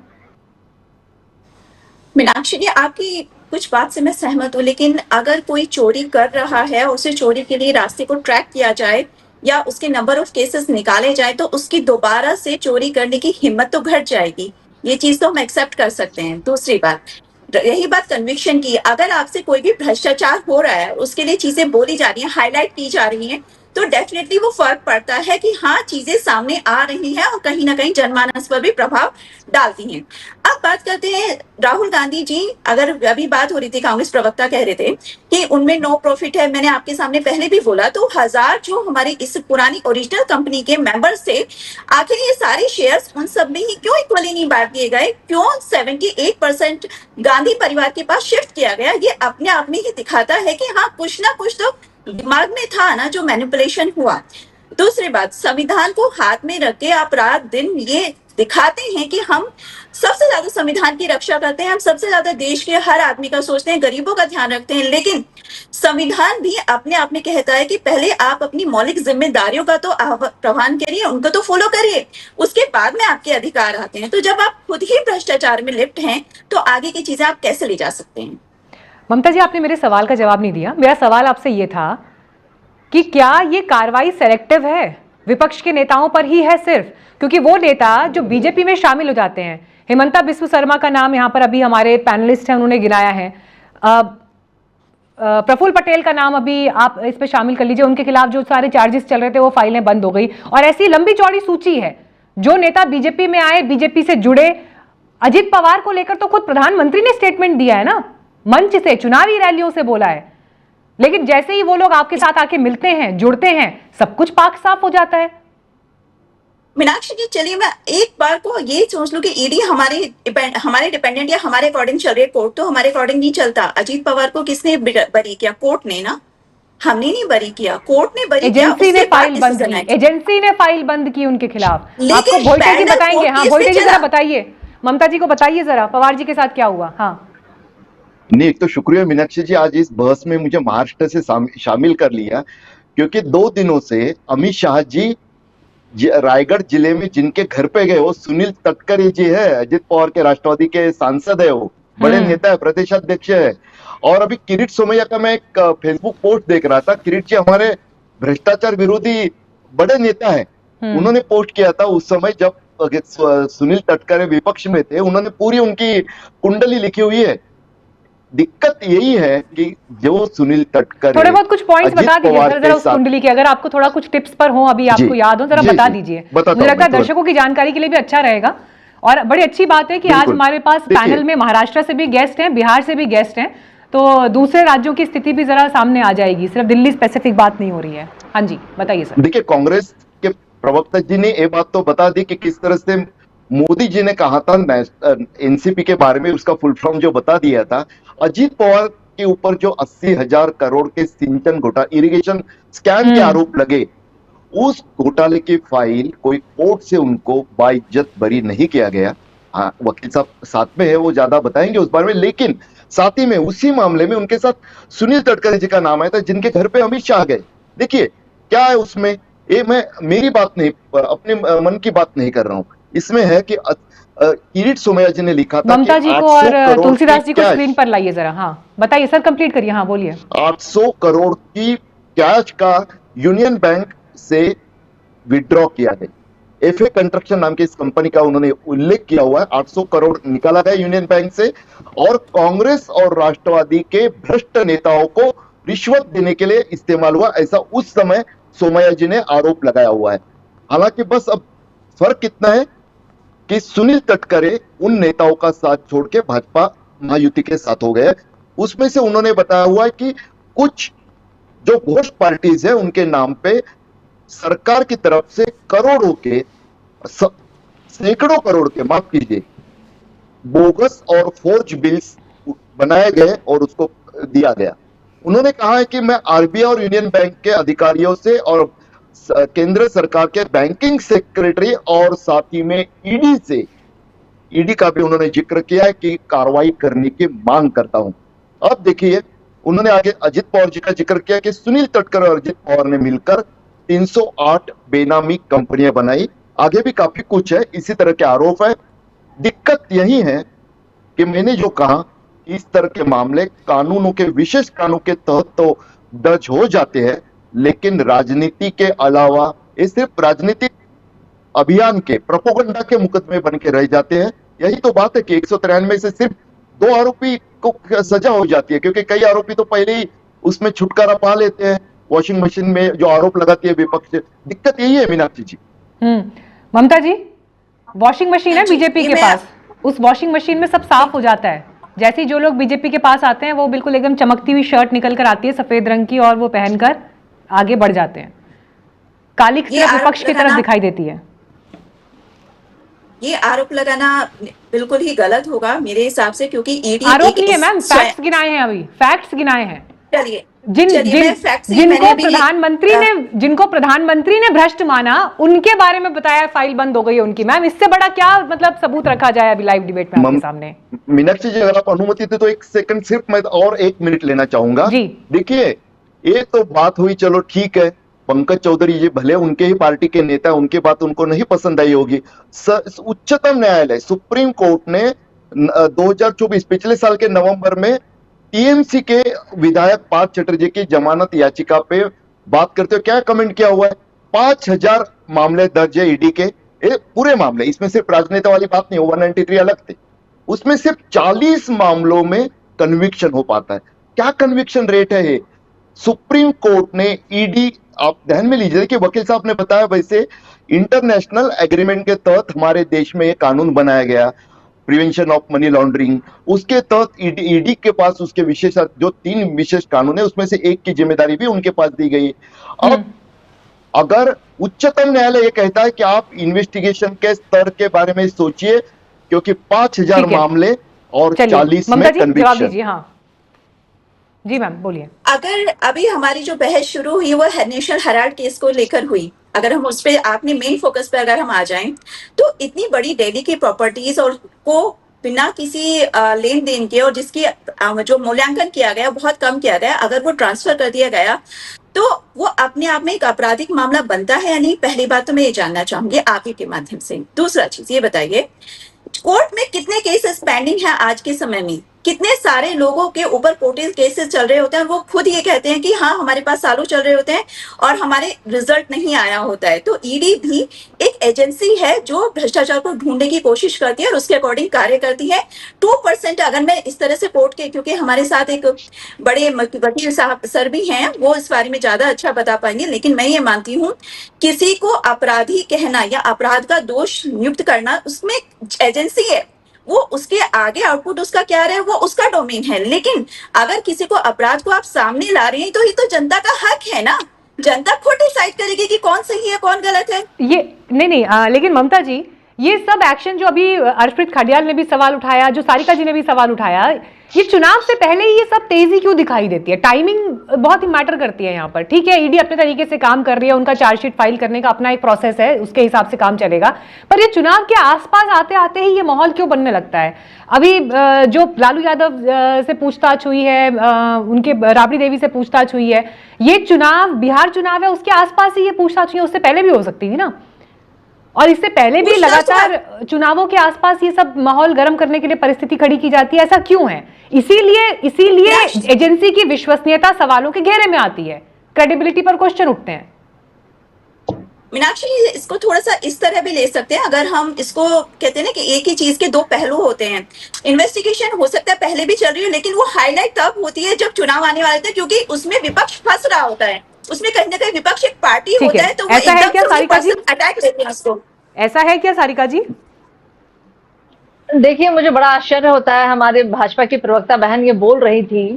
मीनाक्षी जी, आपकी कुछ बात से मैं सहमत हूँ, लेकिन अगर कोई चोरी कर रहा है, उसे चोरी के लिए रास्ते को ट्रैक किया जाए या उसके नंबर ऑफ केसेस निकाले जाए, तो उसकी दोबारा से चोरी करने की हिम्मत तो घट जाएगी। ये चीज तो हम एक्सेप्ट कर सकते हैं। दूसरी बात, यही बात कन्विक्शन की, अगर आपसे कोई भी भ्रष्टाचार हो रहा है, उसके लिए चीजें बोली जा रही हैं, हाईलाइट की जा रही हैं, तो डेफिनेटली वो फर्क पड़ता है कि हाँ, चीजें सामने आ रही हैं और कहीं ना कहीं जनमानस पर भी प्रभाव डालती हैं। अब बात करते हैं राहुल गांधी जी। अगर अभी बात हो रही थी, कांग्रेस प्रवक्ता कह रहे थे कि उनमें नो प्रॉफिट है, मैंने आपके सामने पहले भी बोला, तो 1000 जो हमारी इस पुरानी ओरिजिनल कंपनी के मेंबर्स थे, आखिर ये सारे शेयर्स उन सब में ही क्यों इक्वली नहीं बांट दिए गए? क्यों 78% गांधी परिवार के पास शिफ्ट किया गया? ये अपने आप में ही दिखाता है कि हाँ, कुछ ना कुछ तो दिमाग में था ना, जो मैनिपुलेशन हुआ। दूसरी बात, संविधान को हाथ में रख के आप रात दिन ये दिखाते हैं कि हम सबसे ज्यादा संविधान की रक्षा करते हैं, हम सबसे ज्यादा देश के हर आदमी का सोचते हैं, गरीबों का ध्यान रखते हैं, लेकिन संविधान भी अपने आप में कहता है कि पहले आप अपनी मौलिक जिम्मेदारियों का तो आह्वान करिए, उनको तो फॉलो करिए, उसके बाद में आपके अधिकार आते हैं। तो जब आप खुद ही भ्रष्टाचार में लिप्त हैं तो आगे की चीजें आप कैसे ले जा सकते हैं? ममता जी, आपने मेरे सवाल का जवाब नहीं दिया। मेरा सवाल आपसे ये था कि क्या ये कार्रवाई सेलेक्टिव है, विपक्ष के नेताओं पर ही है सिर्फ? क्योंकि वो नेता जो बीजेपी में शामिल हो जाते हैं, हेमंता बिस्व शर्मा का नाम यहाँ पर अभी हमारे पैनलिस्ट हैं उन्होंने गिनाया है, प्रफुल्ल पटेल का नाम अभी आप इस पे शामिल कर लीजिए, उनके खिलाफ जो सारे चार्जेस चल रहे थे वो फाइलें बंद हो गई, और ऐसी लंबी चौड़ी सूची है जो नेता बीजेपी में आए, बीजेपी से जुड़े। अजित पवार को लेकर तो खुद प्रधानमंत्री ने स्टेटमेंट दिया है ना, मंच से, चुनावी रैलियों से बोला है, लेकिन जैसे ही वो लोग आपके साथ आके मिलते हैं, जुड़ते हैं, सब कुछ पाक साफ हो जाता है। मीनाक्षी जी, चलिए मैं एक बार को ये सोच लूं कि ईडी हमारे डिपेंडेंट या हमारे अकॉर्डिंग चल रही है, कोर्ट तो हमारे अकॉर्डिंग नहीं चलता। अजीत पवार को किसने बरी किया? कोर्ट ने ना, हमने नहीं बरी किया, कोर्ट ने बरी किया। एजेंसी ने फाइल बंद की, एजेंसी ने फाइल बंद की उनके खिलाफ। आपको भोईटे जी बताएंगे। हाँ भोईटे जी जरा बताइए, ममता जी को बताइए जरा पवार जी के साथ क्या हुआ। हाँ नहीं, एक तो शुक्रिया मीनाक्षी जी, आज इस बहस में मुझे महाराष्ट्र से शामिल कर लिया, क्योंकि 2 दिनों से अमित शाह जी रायगढ़ जिले में जिनके घर पे गए, वो सुनील तटकरे जी है, अजित पवार के राष्ट्रवादी के सांसद है, वो बड़े नेता है, प्रदेश अध्यक्ष है। और अभी किरीट सोमैया का मैं एक फेसबुक पोस्ट देख रहा था, किरीट जी हमारे भ्रष्टाचार विरोधी बड़े नेता है, उन्होंने पोस्ट किया था उस समय जब सुनील तटकरे विपक्ष में थे, उन्होंने पूरी उनकी कुंडली लिखी हुई है। दिक्कत यही है कि जो सुनील तटकरे, थोड़े बहुत कुछ पॉइंट्स बता दीजिए जरा उस कुंडली के, अगर आपको थोड़ा कुछ टिप्स पर हो, अभी आपको याद हो, जरा बता दीजिए। मुझे लगता है दर्शकों की जानकारी के लिए भी अच्छा रहेगा। और बड़ी अच्छी बात है कि आज हमारे पास पैनल में महाराष्ट्र से भी गेस्ट हैं, बिहार से भी गेस्ट हैं, तो दूसरे राज्यों की स्थिति भी जरा सामने आ जाएगी, सिर्फ दिल्ली स्पेसिफिक बात नहीं हो रही है। हाँ जी बताइए सर। देखिए, कांग्रेस के प्रवक्ता जी ने ये बात तो बता दी कि किस तरह से मोदी जी ने कहा था एनसीपी के बारे में, उसका फुल फॉर्म जो बता दिया था। अजीत पवार के ऊपर जो 80,000 करोड़ के सिंचन घोटाला, इरिगेशन स्कैम के आरोप लगे, उस घोटाले की फाइल कोई कोर्ट से उनको बाइज्जत बरी नहीं किया गया। हाँ, वकील साहब साथ में है, वो ज्यादा बताएंगे उस बारे में, लेकिन साथ ही में उसी मामले में उनके साथ सुनील तटकरे जी का नाम आया था, जिनके घर पे अमित शाह गए। देखिए क्या है उसमें, ये मैं मेरी बात नहीं, अपने मन की बात नहीं कर रहा हूं, इसमें है कि किरीट सोमैया जी ने लिखा था, ममता जी को और तुलसीदास जी को स्क्रीन पर लाइए जरा। हाँ बताइए सर, कंप्लीट करिए। हाँ बोलिए। 800 करोड़ की कैश का यूनियन बैंक से विड्रॉ किया है। एफए कंस्ट्रक्शन नाम की इस कंपनी का उन्होंने उल्लेख किया हुआ है। 800 करोड़ निकाला गया यूनियन बैंक से, और कांग्रेस और राष्ट्रवादी के भ्रष्ट नेताओं को रिश्वत देने के लिए इस्तेमाल हुआ, ऐसा उस समय सोमैया जी ने आरोप लगाया हुआ है। हालांकि बस अब फर्क कितना है कि सुनील तटकरे उन नेताओं का साथ छोड़ के भाजपा महायुति के साथ हो गए। उसमें से उन्होंने बताया हुआ है कि कुछ जो घोस्ट पार्टीज है उनके नाम पे सरकार की तरफ से करोड़ों के, सैकड़ों करोड़ के, माफ कीजिए, बोगस और फोर्ज बिल्स बनाए गए और उसको दिया गया। उन्होंने कहा है कि मैं आरबीआई और यूनियन बैंक के अधिकारियों से और केंद्र सरकार के बैंकिंग सेक्रेटरी और साथ ही में ईडी से, ईडी का भी उन्होंने जिक्र किया है कि कार्रवाई करने की मांग करता हूं। अब देखिए, उन्होंने आगे अजित पवार जी का जिक्र किया कि सुनील तटकरे और अजित पवार ने मिलकर 308 बेनामी कंपनियां बनाई। आगे भी काफी कुछ है, इसी तरह के आरोप है। दिक्कत यही है कि मैंने जो कहा, इस तरह के मामले कानूनों के, विशेष कानून के तहत तो दर्ज हो जाते हैं, लेकिन राजनीति के अलावा ये सिर्फ राजनीतिक अभियान के, प्रोपेगेंडा के मुकदमे बन के रह जाते हैं। यही तो बात है कि 193 से सिर्फ 2 आरोपी को सजा हो जाती है, क्योंकि कई आरोपी तो पहले ही उसमें छुटकारा पा लेते हैं, वॉशिंग मशीन में जो आरोप लगाती है विपक्ष। दिक्कत यही है मीनाक्षी जी। ममता जी, वॉशिंग मशीन है बीजेपी के पास, उस वॉशिंग मशीन में सब साफ हो जाता है। जैसे ही जो लोग बीजेपी के पास आते हैं, वो बिल्कुल एकदम चमकती हुई शर्ट निकल कर आती है सफेद रंग की, और वो पहनकर आगे बढ़ जाते हैं। काली सिर्फ विपक्ष की तरफ दिखाई देती है। ये आरोप लगाना बिल्कुल ही गलत होगा मेरे हिसाब से, क्योंकि ईडी आरोप नहीं है मैम, फैक्ट्स गिनाए हैं, अभी फैक्ट्स गिनाए हैं। चलिए चलिए, मैं facts ही जिनको मैंने भी- प्रधानमंत्री ने भ्रष्ट माना, उनके बारे में बताया फाइल बंद हो गई है उनकी। मैम, इससे बड़ा क्या मतलब सबूत रखा जाए अभी लाइव डिबेट में आपके सामने? मीनाक्षी जी, अगर आप अनुमति दे तो एक सेकंड सिर्फ मैं और 1 मिनट लेना चाहूंगा जी। देखिए, ये तो बात हुई, चलो ठीक है, पंकज चौधरी जी भले उनके ही पार्टी के नेता, उनकी बात उनको नहीं पसंद आई होगी। उच्चतम न्यायालय, सुप्रीम कोर्ट ने 2024 पिछले साल के नवंबर में टीएमसी के विधायक पार्थ चटर्जी की जमानत याचिका पे बात करते हुए क्या कमेंट किया हुआ है? 5000 मामले दर्ज है ईडी के, पूरे मामले, इसमें सिर्फ राजनेता वाली बात नहीं, 193 अलग थे, उसमें सिर्फ 40 मामलों में कन्विक्शन हो पाता है। क्या कन्विक्शन रेट है ये? सुप्रीम कोर्ट ने ईडी, आप ध्यान में लीजिए कि वकील साहब ने बताया, वैसे इंटरनेशनल एग्रीमेंट के तहत हमारे देश में एक कानून बनाया गया, प्रिवेंशन ऑफ मनी लॉन्ड्रिंग, उसके तहत ईडी के पास उसके विशेष, जो 3 विशेष कानून है उसमें से एक की जिम्मेदारी भी उनके पास दी गई है। अब अगर उच्चतम न्यायालय ये कहता है कि आप इन्वेस्टिगेशन के स्तर के बारे में सोचिए, क्योंकि 5000 मामले और 40 में कन्विक्शन। हाँ जी मैम, बोलिए। अगर अभी हमारी जो बहस शुरू हुई वो नेशनल हेराल्ड केस को लेकर हुई, अगर हम उस पर, आपने मेन फोकस पे अगर हम आ जाएं, तो इतनी बड़ी दिल्ली की प्रॉपर्टीज और को बिना किसी लेन देन के, और जिसकी जो मूल्यांकन किया गया बहुत कम किया गया, अगर वो ट्रांसफर कर दिया गया तो वो अपने आप में एक आपराधिक मामला बनता है या नहीं? पहली बात तो मैं ये जानना चाहूंगी आप ही के माध्यम से। दूसरा चीज ये बताइए, कोर्ट में कितने केसेस पेंडिंग है आज के समय में? कितने सारे लोगों के ऊपर कोर्ट केसेस चल रहे होते हैं, वो खुद ये कहते हैं कि हाँ हमारे पास सालों चल रहे होते हैं और हमारे रिजल्ट नहीं आया होता है। तो ईडी भी एक एजेंसी है जो भ्रष्टाचार को ढूंढने की कोशिश करती है और उसके अकॉर्डिंग कार्य करती है। 2% अगर मैं इस तरह से कोर्ट के, क्योंकि हमारे साथ एक बड़े वकील साहब सर भी हैं, वो इस बारे में ज्यादा अच्छा बता पाएंगे, लेकिन मैं ये मानती हूँ किसी को अपराधी कहना या अपराध का दोष नियुक्त करना उसमें एजेंसी है, वो उसके आगे आउटपुट उसका क्या रहे वो उसका डोमेन है। लेकिन अगर किसी को अपराध को आप सामने ला रहे हैं तो ये तो जनता का हक है ना, जनता खुद डिसाइड करेगी कि कौन सही है कौन गलत है। ये नहीं, लेकिन ममता जी, ये सब एक्शन जो अभी अर्शप्रीत खडियाल ने भी सवाल उठाया, जो सारिका जी ने भी सवाल उठाया, ये चुनाव से पहले ही ये सब तेजी क्यों दिखाई देती है? टाइमिंग बहुत ही मैटर करती है यहाँ पर। ठीक है, ईडी अपने तरीके से काम कर रही है, उनका चार्जशीट फाइल करने का अपना एक प्रोसेस है, उसके हिसाब से काम चलेगा, पर ये चुनाव के आसपास आते आते ही ये माहौल क्यों बनने लगता है? अभी जो लालू यादव से पूछताछ हुई है, उनके राबड़ी देवी से पूछताछ हुई है, ये चुनाव, बिहार चुनाव है, उसके आसपास ही ये पूछताछ हुई है, उससे पहले भी हो सकती थी ना। और इससे पहले भी लगातार चुनावों के आसपास ये सब माहौल गर्म करने के लिए परिस्थिति खड़ी की जाती है, ऐसा क्यों है? इसीलिए एजेंसी की विश्वसनीयता सवालों के घेरे में आती है, क्रेडिबिलिटी पर क्वेश्चन उठते हैं। मीनाक्षी, इसको थोड़ा सा इस तरह भी ले सकते हैं, अगर हम इसको कहते हैं ना कि एक ही चीज के दो पहलू होते हैं। इन्वेस्टिगेशन हो सकता है पहले भी चल रही है, लेकिन वो हाईलाइट तब होती है जब चुनाव आने वाले थे, क्योंकि उसमें विपक्ष फंस रहा होता है, उसमें कहीं ना कहीं विपक्ष एक पार्टी होता है, तो वो ऐसा है क्या सारिका जी? अटैक लेते हैं उसको। ऐसा है क्या सारिका जी? देखिए, मुझे बड़ा आश्चर्य होता है, हमारे भाजपा की प्रवक्ता बहन ये बोल रही थी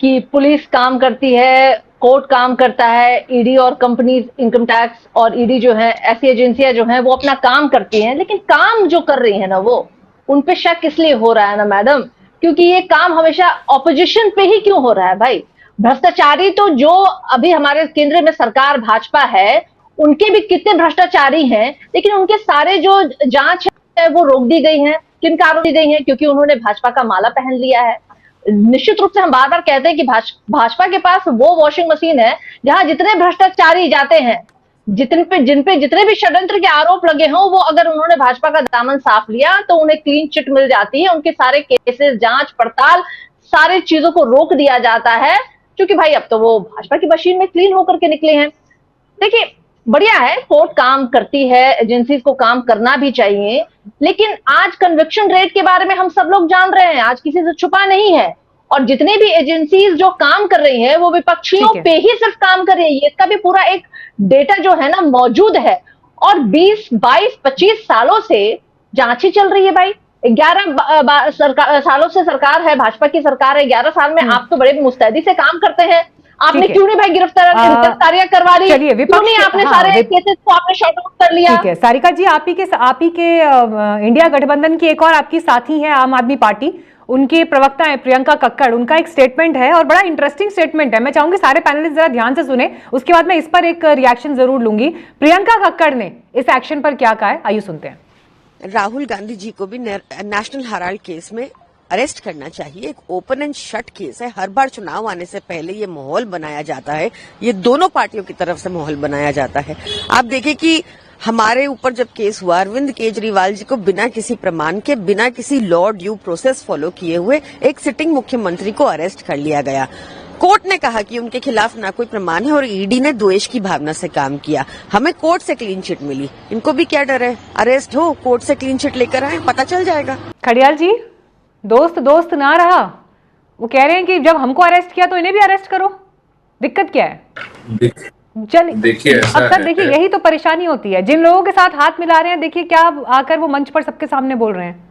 कि पुलिस काम करती है, कोर्ट काम करता है, ईडी और कंपनीज, इनकम टैक्स और ईडी जो है, ऐसी एजेंसियां जो हैं वो अपना काम करती हैं, लेकिन काम जो कर रही है ना, वो उन पे शक इसलिए हो रहा है ना मैडम, क्योंकि ये काम हमेशा ऑपोजिशन पे ही क्यों हो रहा है भाई? भ्रष्टाचारी तो जो अभी हमारे केंद्र में सरकार भाजपा है, उनके भी कितने भ्रष्टाचारी हैं, लेकिन उनके सारे जो जांच है वो रोक दी गई है। किन कारणों दी गई है? क्योंकि उन्होंने भाजपा का माला पहन लिया है। निश्चित रूप से हम बार बार कहते हैं कि भाजपा के पास वो वॉशिंग मशीन है जहां जितने भ्रष्टाचारी जाते हैं, जिन पे जितने भी षड्यंत्र के आरोप लगे हों, वो अगर उन्होंने भाजपा का दामन साफ लिया तो उन्हें क्लीन चिट मिल जाती है, उनके सारे केसेस, जांच पड़ताल, सारी चीजों को रोक दिया जाता है, क्योंकि भाई अब तो वो भाजपा की मशीन में क्लीन होकर के निकले हैं। देखिए, बढ़िया है, कोर्ट काम करती है, एजेंसीज को काम करना भी चाहिए, लेकिन आज कन्विक्शन रेट के बारे में हम सब लोग जान रहे हैं, आज किसी से छुपा नहीं है, और जितने भी एजेंसीज जो काम कर रही है वो विपक्षियों पे ही सिर्फ काम कर रही है। इसका भी पूरा एक डेटा जो है ना मौजूद है, और 20, 22, 25 सालों से जांच ही चल रही है भाई। 11 सालों से सरकार है, भाजपा की सरकार है, 11 साल में आप तो बड़े मुस्तैदी से काम करते हैं, आपने क्यों नहीं भाई गिरफ्तारियां करवा दी? क्यों नहीं आपने सारे केसेस को आपने शॉर्ट आउट कर लिया? ठीक है सारिका जी, आप ही के इंडिया गठबंधन की एक और आपकी साथी है आम आदमी पार्टी, उनकी प्रवक्ता है प्रियंका कक्कड़, उनका एक स्टेटमेंट है और बड़ा इंटरेस्टिंग स्टेटमेंट है। मैं चाहूंगी सारे पैनलिस्ट जरा ध्यान से सुने, उसके बाद मैं इस पर एक रिएक्शन जरूर लूंगी। प्रियंका कक्कड़ ने इस एक्शन पर क्या कहा है, आइए सुनते हैं। राहुल गांधी जी को भी नेशनल हेराल्ड केस में अरेस्ट करना चाहिए। एक ओपन एंड शट केस है। हर बार चुनाव आने से पहले ये माहौल बनाया जाता है, ये दोनों पार्टियों की तरफ से माहौल बनाया जाता है। आप देखें कि हमारे ऊपर जब केस हुआ, अरविंद केजरीवाल जी को बिना किसी प्रमाण के, बिना किसी लॉ ड्यू प्रोसेस फॉलो किए हुए एक सिटिंग मुख्यमंत्री को अरेस्ट कर लिया गया। कोर्ट ने कहा कि उनके खिलाफ ना कोई प्रमाण है और ईडी ने द्वेष की भावना से काम किया। हमें कोर्ट से क्लीन चिट मिली, इनको भी क्या डर है? अरेस्ट हो, कोर्ट से क्लीन चिट लेकर आए, पता चल जाएगा। खडियाल जी, दोस्त दोस्त ना रहा, वो कह रहे हैं कि जब हमको अरेस्ट किया तो इन्हें भी अरेस्ट करो, दिक्कत क्या है? चलिए देखिए, अक्सर देखिए यही तो परेशानी होती है, जिन लोगों के साथ हाथ मिला रहे हैं, देखिए क्या आकर वो मंच पर सबके सामने बोल रहे हैं।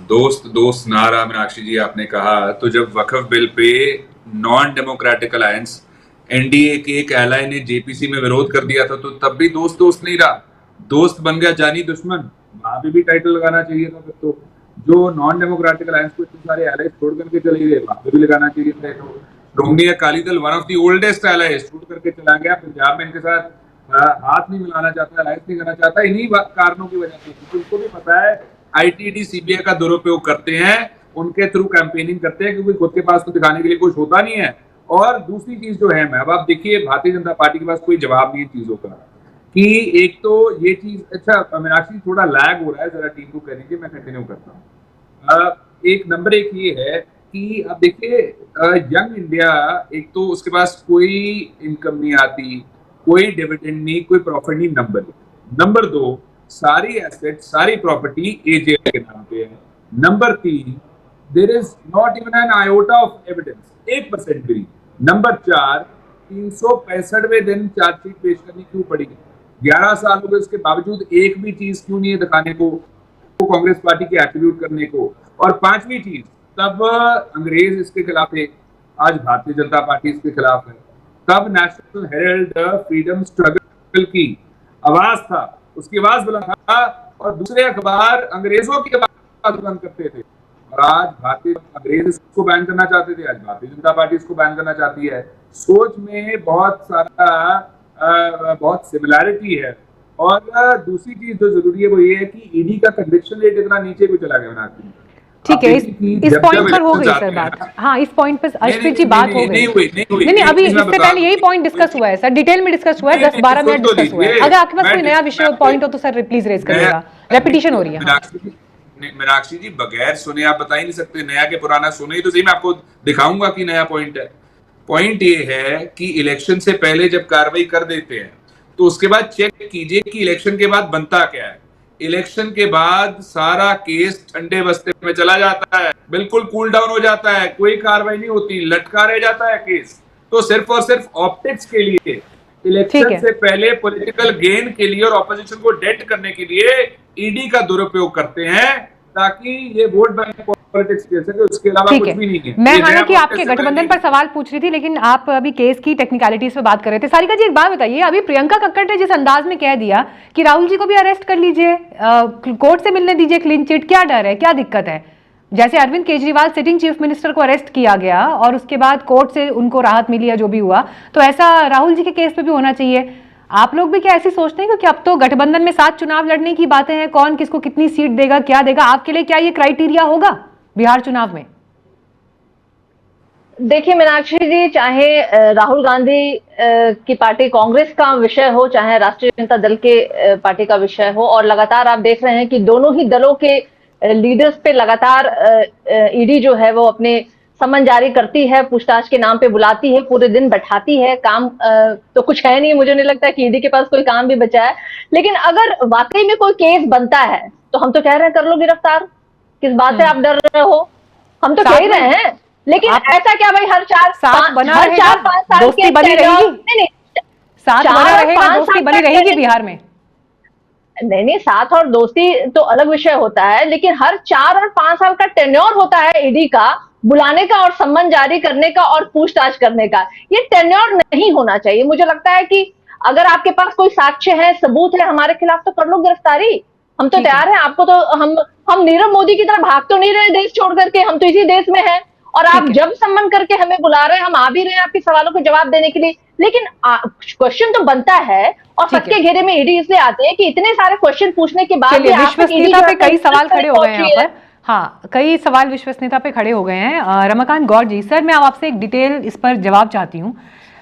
दोस्त दोस्त ना रहा, मीनाक्षी जी आपने कहा, तो जब वक्फ बिल पे नॉन डेमोक्रेटिक अलायंस एनडीए के एक एलाय ने जेपीसी में विरोध कर दिया था, तो तब भी दोस्त दोस्त नहीं रहा, दोस्त बन गया जानी दुश्मन। वहां पे भी टाइटल लगाना चाहिए था फिर तो। जो नॉन डेमोक्रेटिक अलायंस को इतने सारे एलाय छोड़ करके चले गए, वहां पे भी लगाना चाहिए था। तो Shiromani Akali Dal one of the oldest ally छोड़ करके चला गया, पंजाब में इनके साथ हाथ नहीं मिलाना चाहता, अलायंस नहीं करना चाहता, इन्हीं कारणों की वजह से, क्योंकि उनको भी पता है आईटीडी सीबीआई का दुरुपयोग करते हैं, उनके थ्रू कैंपेनिंग करते हैं, क्योंकि खुद के पास तो दिखाने के लिए कुछ होता नहीं है। और दूसरी चीज जो है, अब आप देखिए भारतीय जनता पार्टी के पास कोई जवाब नहीं है चीजों का, कि एक तो ये चीज, अच्छा मीनाक्षी थोड़ा लैग हो रहा है, जरा टीम को कह दीजिए, मैं कंटिन्यू करता हूँ। एक नंबर एक ये है कि अब देखिए यंग इंडिया, एक तो उसके पास कोई इनकम नहीं आती, कोई डिविडेंड नहीं, कोई प्रॉफिट नहीं, नंबर दो सारी एसेट, सारी प्रॉपर्टी एजेआई के नाम पे है। Number 3, there is not even an iota of evidence, 1% भी। नंबर 4, 365वें दिन चार्जशीट पेश करनी क्यों पड़ी? 11 साल हो गए, उसके बावजूद एक भी चीज क्यों नहीं है दिखाने को, कांग्रेस पार्टी के एट्रीब्यूट करने को? और 5वीं चीज, तब अंग्रेज इसके खिलाफ थे, आज भारतीय जनता पार्टी इसके खिलाफ है। तब नेशनल हेराल्ड फ्रीडम स्ट्रगल की आवाज था, उसकी आवाज बुलंद था, और दूसरे अखबार अंग्रेजों की आवाज बुलंद करते थे। और आज अंग्रेज इसको बैन करना चाहते थे, आज भारतीय जनता पार्टी इसको बैन करना चाहती है। सोच में बहुत सिमिलैरिटी है। और दूसरी चीज जो जरूरी है वो ये है कि ईडी का कन्विक्शन रेट इतना नीचे को चला गया। ठीक है, इस पॉइंट पर हो गई सर बात। हाँ, इस पॉइंट पर अर्शप्रीत जी बात हो गई। नहीं, अभी इससे पहले यही पॉइंट डिस्कस हुआ है सर, डिटेल में डिस्कस हुआ है, 10-12 मिनट डिस्कस हुआ है। अगर आपके पास कोई नया विषय पॉइंट हो तो सर प्लीज रेज करिएगा, रेपिटेशन हो रही है। मीनाक्षी जी बगैर सुने आप बता ही नहीं सकते, नया के पुराना सुने ही तो सही मैं आपको दिखाऊंगा कि नया पॉइंट है। पॉइंट ये है कि इलेक्शन से पहले जब कार्रवाई कर देते हैं तो उसके बाद चेक कीजिए कि इलेक्शन के बाद बनता क्या है। इलेक्शन के बाद सारा केस ठंडे बस्ते में चला जाता है, बिल्कुल कूल डाउन हो जाता है, कोई कार्रवाई नहीं होती, लटका रह जाता है केस। तो सिर्फ और सिर्फ ऑप्टिक्स के लिए, इलेक्शन से पहले पॉलिटिकल गेन के लिए और ऑपोजिशन को डेड करने के लिए ईडी का दुरुपयोग करते हैं, ताकि ये वोट बैंक पॉलिटिक्स खेल सके, उसके अलावा कुछ भी नहीं है। मैं हालांकि आपके गठबंधन पर सवाल पूछ रही थी, लेकिन आप अभी केस की टेक्निकलिटीज पे बात कर रहे थे। सारिका जी एक बात बताइए, अभी प्रियंका कक्कड़ ने जिस अंदाज में कह दिया कि राहुल जी को भी अरेस्ट कर लीजिए, कोर्ट से मिलने दीजिए क्लीन चिट, क्या डर है, क्या दिक्कत है? जैसे Arvind Kejriwal sitting chief minister को अरेस्ट किया गया और उसके बाद कोर्ट से उनको राहत मिली या जो भी हुआ, तो ऐसा राहुल जी के केस पे भी होना चाहिए। आप लोग भी क्या ऐसी सोचते हैं? क्योंकि अब तो गठबंधन में 7 चुनाव लड़ने की बातें हैं, कौन किसको कितनी सीट देगा, क्या देगा, आपके लिए क्या ये क्राइटेरिया होगा बिहार चुनाव में? देखिए मीनाक्षी जी, चाहे राहुल गांधी की पार्टी कांग्रेस का विषय हो, चाहे राष्ट्रीय जनता दल के पार्टी का विषय हो, और लगातार आप देख रहे हैं कि दोनों ही दलों के लीडर्स पे लगातार ईडी जो है वो अपने समन जारी करती है, पूछताछ के नाम पे बुलाती है, पूरे दिन बैठाती है। काम तो कुछ है नहीं, मुझे नहीं लगता कि ईडी के पास कोई काम भी बचा है। लेकिन अगर वाकई में कोई केस बनता है तो हम तो कह रहे हैं कर लो गिरफ्तार, किस बात से आप डर रहे हो? हम तो कह ही रहे हैं। लेकिन ऐसा क्या भाई हर 4-5 साल दोस्ती बनी रहेगी? साथ बना रहेगा, दोस्ती बनी रहेगी बिहार में? नहीं, साथ और दोस्ती तो अलग विषय होता है, लेकिन हर 4 और 5 साल का टेन्योर होता है ईडी का, बुलाने का और सम्मन जारी करने का और पूछताछ करने का। ये टेन्योर नहीं होना चाहिए। मुझे लगता है कि अगर आपके पास कोई साक्ष्य है, सबूत है हमारे खिलाफ, तो कर लो गिरफ्तारी, हम तो तैयार हैं। आपको तो हम हम नीरव मोदी की तरह भाग तो नहीं रहे देश छोड़ करके, हम तो इसी देश में हैं। और आप जब सम्मान करके हमें बुला रहे हैं, हम आ भी रहे हैं आपके सवालों को जवाब देने के लिए, लेकिन क्वेश्चन तो बनता है। और सबके घेरे में ईडी इसलिए आते हैं कि इतने सारे क्वेश्चन पूछने के बाद भी विश्वसनीयता पे कई सवाल खड़े हो गए हैं यहाँ पर। हाँ, कई सवाल विश्वसनीयता पे खड़े हो गए हैं। रमाकांत गौड़ जी, सर मैं आपसे एक डिटेल इस पर जवाब चाहती हूँ।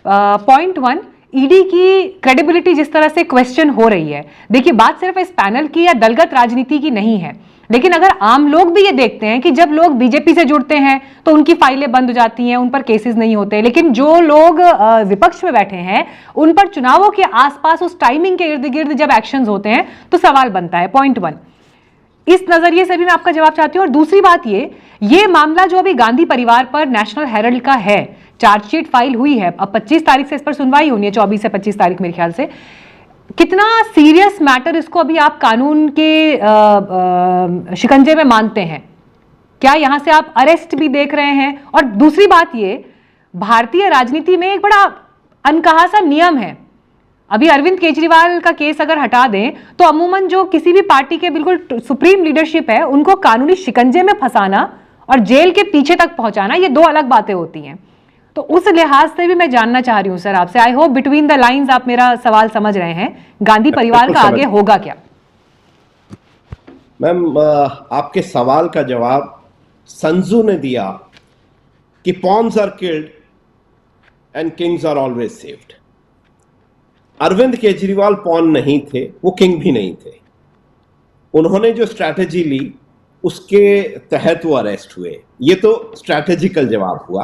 पॉइंट 1, ईडी की क्रेडिबिलिटी जिस तरह से क्वेश्चन हो रही है, देखिए बात सिर्फ इस पैनल की या दलगत राजनीति की नहीं है, लेकिन अगर आम लोग भी ये देखते हैं कि जब लोग बीजेपी से जुड़ते हैं तो उनकी फाइलें बंद हो जाती हैं, उन पर केसेस नहीं होते, लेकिन जो लोग विपक्ष में बैठे हैं उन पर चुनावों के आसपास उस टाइमिंग के इर्द गिर्द जब एक्शंस होते हैं तो सवाल बनता है। पॉइंट 1, इस नजरिए से भी मैं आपका जवाब चाहती हूँ। और दूसरी बात ये मामला जो अभी गांधी परिवार पर नेशनल हेरल्ड का है, चार्जशीट फाइल हुई है, अब 25 तारीख से इस पर सुनवाई होनी है, 24 से 25 तारीख मेरे ख्याल से। कितना सीरियस मैटर इसको अभी आप कानून के शिकंजे में मानते हैं? क्या यहां से आप अरेस्ट भी देख रहे हैं? और दूसरी बात ये, भारतीय राजनीति में एक बड़ा अनकहा सा नियम है, अभी अरविंद केजरीवाल का केस अगर हटा दें तो अमूमन जो किसी भी पार्टी के बिल्कुल सुप्रीम लीडरशिप है उनको कानूनी शिकंजे में फंसाना और जेल के पीछे तक पहुंचाना, ये दो अलग बातें होती हैं। तो उस लिहाज से भी मैं जानना चाह रही हूं सर आपसे, I hope between the lines आप मेरा सवाल समझ रहे हैं, गांधी परिवार का आगे होगा क्या? मैम, आपके सवाल का जवाब संजू ने दिया कि pawns are killed and kings are always saved. Arvind Kejriwal pawn नहीं थे, वो किंग भी नहीं थे। उन्होंने जो स्ट्रैटेजी ली उसके तहत वो अरेस्ट हुए, ये तो स्ट्रैटेजिकल जवाब हुआ।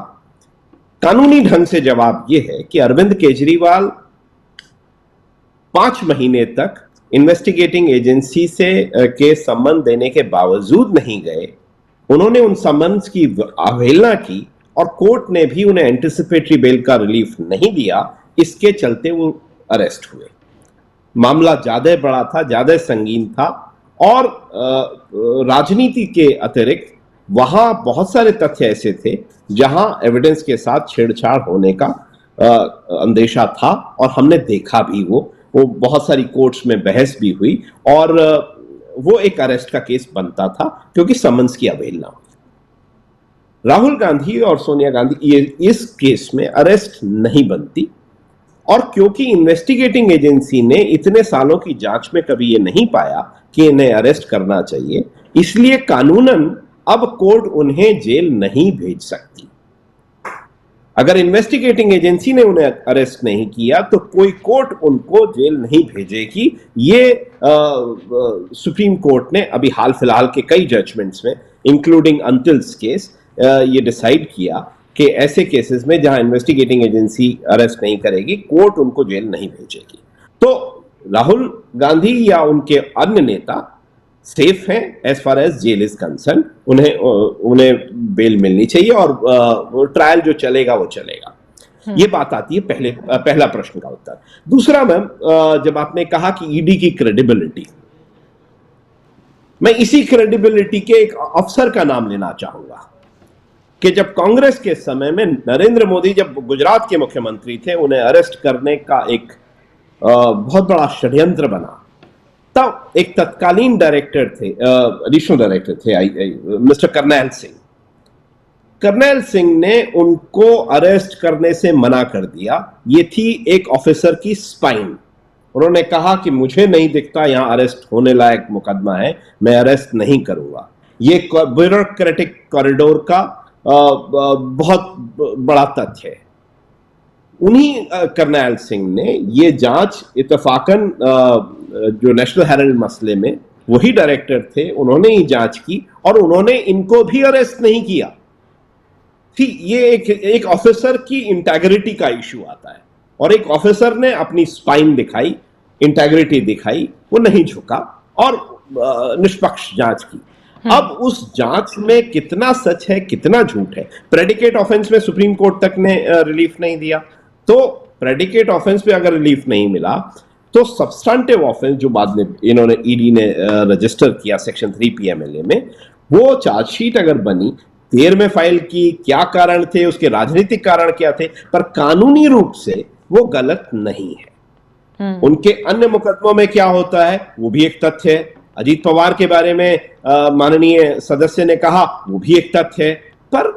कानूनी ढंग से जवाब यह है कि अरविंद केजरीवाल 5 महीने तक इन्वेस्टिगेटिंग एजेंसी से के सम्मन देने के बावजूद नहीं गए। उन्होंने उन सम्मन्स की अवहेलना की और कोर्ट ने भी उन्हें एंटिसिपेटरी बेल का रिलीफ नहीं दिया, इसके चलते वो अरेस्ट हुए। मामला ज्यादा बड़ा था, ज्यादा संगीन था और राजनीति के अतिरिक्त वहां बहुत सारे तथ्य ऐसे थे जहां एविडेंस के साथ छेड़छाड़ होने का अंदेशा था और हमने देखा भी। वो बहुत सारी कोर्ट्स में बहस भी हुई और वो एक अरेस्ट का केस बनता था क्योंकि समन्स की अवहेलना हुई। राहुल गांधी और सोनिया गांधी इस केस में अरेस्ट नहीं बनती और क्योंकि इन्वेस्टिगेटिंग एजेंसी ने इतने सालों की जांच में कभी ये नहीं पाया कि इन्हें अरेस्ट करना चाहिए, इसलिए कानूनन अब कोर्ट उन्हें जेल नहीं भेज सकती। अगर इन्वेस्टिगेटिंग एजेंसी ने उन्हें अरेस्ट नहीं किया तो कोई कोर्ट उनको जेल नहीं भेजेगी। ये सुप्रीम कोर्ट ने अभी हाल फिलहाल के कई जजमेंट्स में, इंक्लूडिंग अंतिल्स केस, ये डिसाइड किया कि ऐसे केसेस में जहां इन्वेस्टिगेटिंग एजेंसी अरेस्ट नहीं करेगी, कोर्ट उनको जेल नहीं भेजेगी। तो राहुल गांधी या उनके अन्य नेता सेफ हैं as far as jail is concern. उन्हें बेल मिलनी चाहिए और ट्रायल जो चलेगा वो चलेगा। ये बात आती है पहला प्रश्न का उत्तर। दूसरा मैम, जब आपने कहा कि ईडी की क्रेडिबिलिटी, मैं इसी क्रेडिबिलिटी के एक अफसर का नाम लेना चाहूंगा कि जब कांग्रेस के समय में नरेंद्र मोदी जब गुजरात के मुख्यमंत्री थे, उन्हें अरेस्ट करने का एक बहुत बड़ा षड्यंत्र बना। तब एक तत्कालीन डायरेक्टर थे, एडिशनल डायरेक्टर थे मिस्टर करनैल सिंह। करनैल सिंह ने उनको अरेस्ट करने से मना कर दिया। ये थी एक ऑफिसर की स्पाइन। उन्होंने कहा कि मुझे नहीं दिखता यहां अरेस्ट होने लायक मुकदमा है, मैं अरेस्ट नहीं करूंगा। ये ब्यूरोक्रेटिक कॉरिडोर का बहुत बड़ा तथ्य है। उन्हीं करनैल सिंह ने ये जांच इत्तफाकन जो नेशनल हेरल्ड मसले में वही डायरेक्टर थे, उन्होंने ही जांच की और उन्होंने इनको भी अरेस्ट नहीं किया। ठीक, ये एक ऑफिसर की इंटेग्रिटी का इश्यू आता है और एक ऑफिसर ने अपनी स्पाइन दिखाई, इंटेग्रिटी दिखाई, वो नहीं झुका और निष्पक्ष जांच की। अब उस जांच में कितना सच है कितना झूठ है, प्रेडिकेट ऑफेंस में सुप्रीम कोर्ट तक ने रिलीफ नहीं दिया। तो प्रेडिकेट ऑफेंस पे अगर रिलीफ नहीं मिला तो सब्सटेंटिव ऑफेंस जो बाद में इन्होंने ईडी ने रजिस्टर किया सेक्शन 3 PMLA में, वो चार्जशीट अगर बनी, देर में फाइल की, क्या कारण थे, उसके राजनीतिक कारण क्या थे, पर कानूनी रूप से वो गलत नहीं है। उनके अन्य मुकदमों में क्या होता है वो भी एक तथ्य है। अजीत पवार के बारे में माननीय सदस्य ने कहा, वो भी एक तथ्य है। पर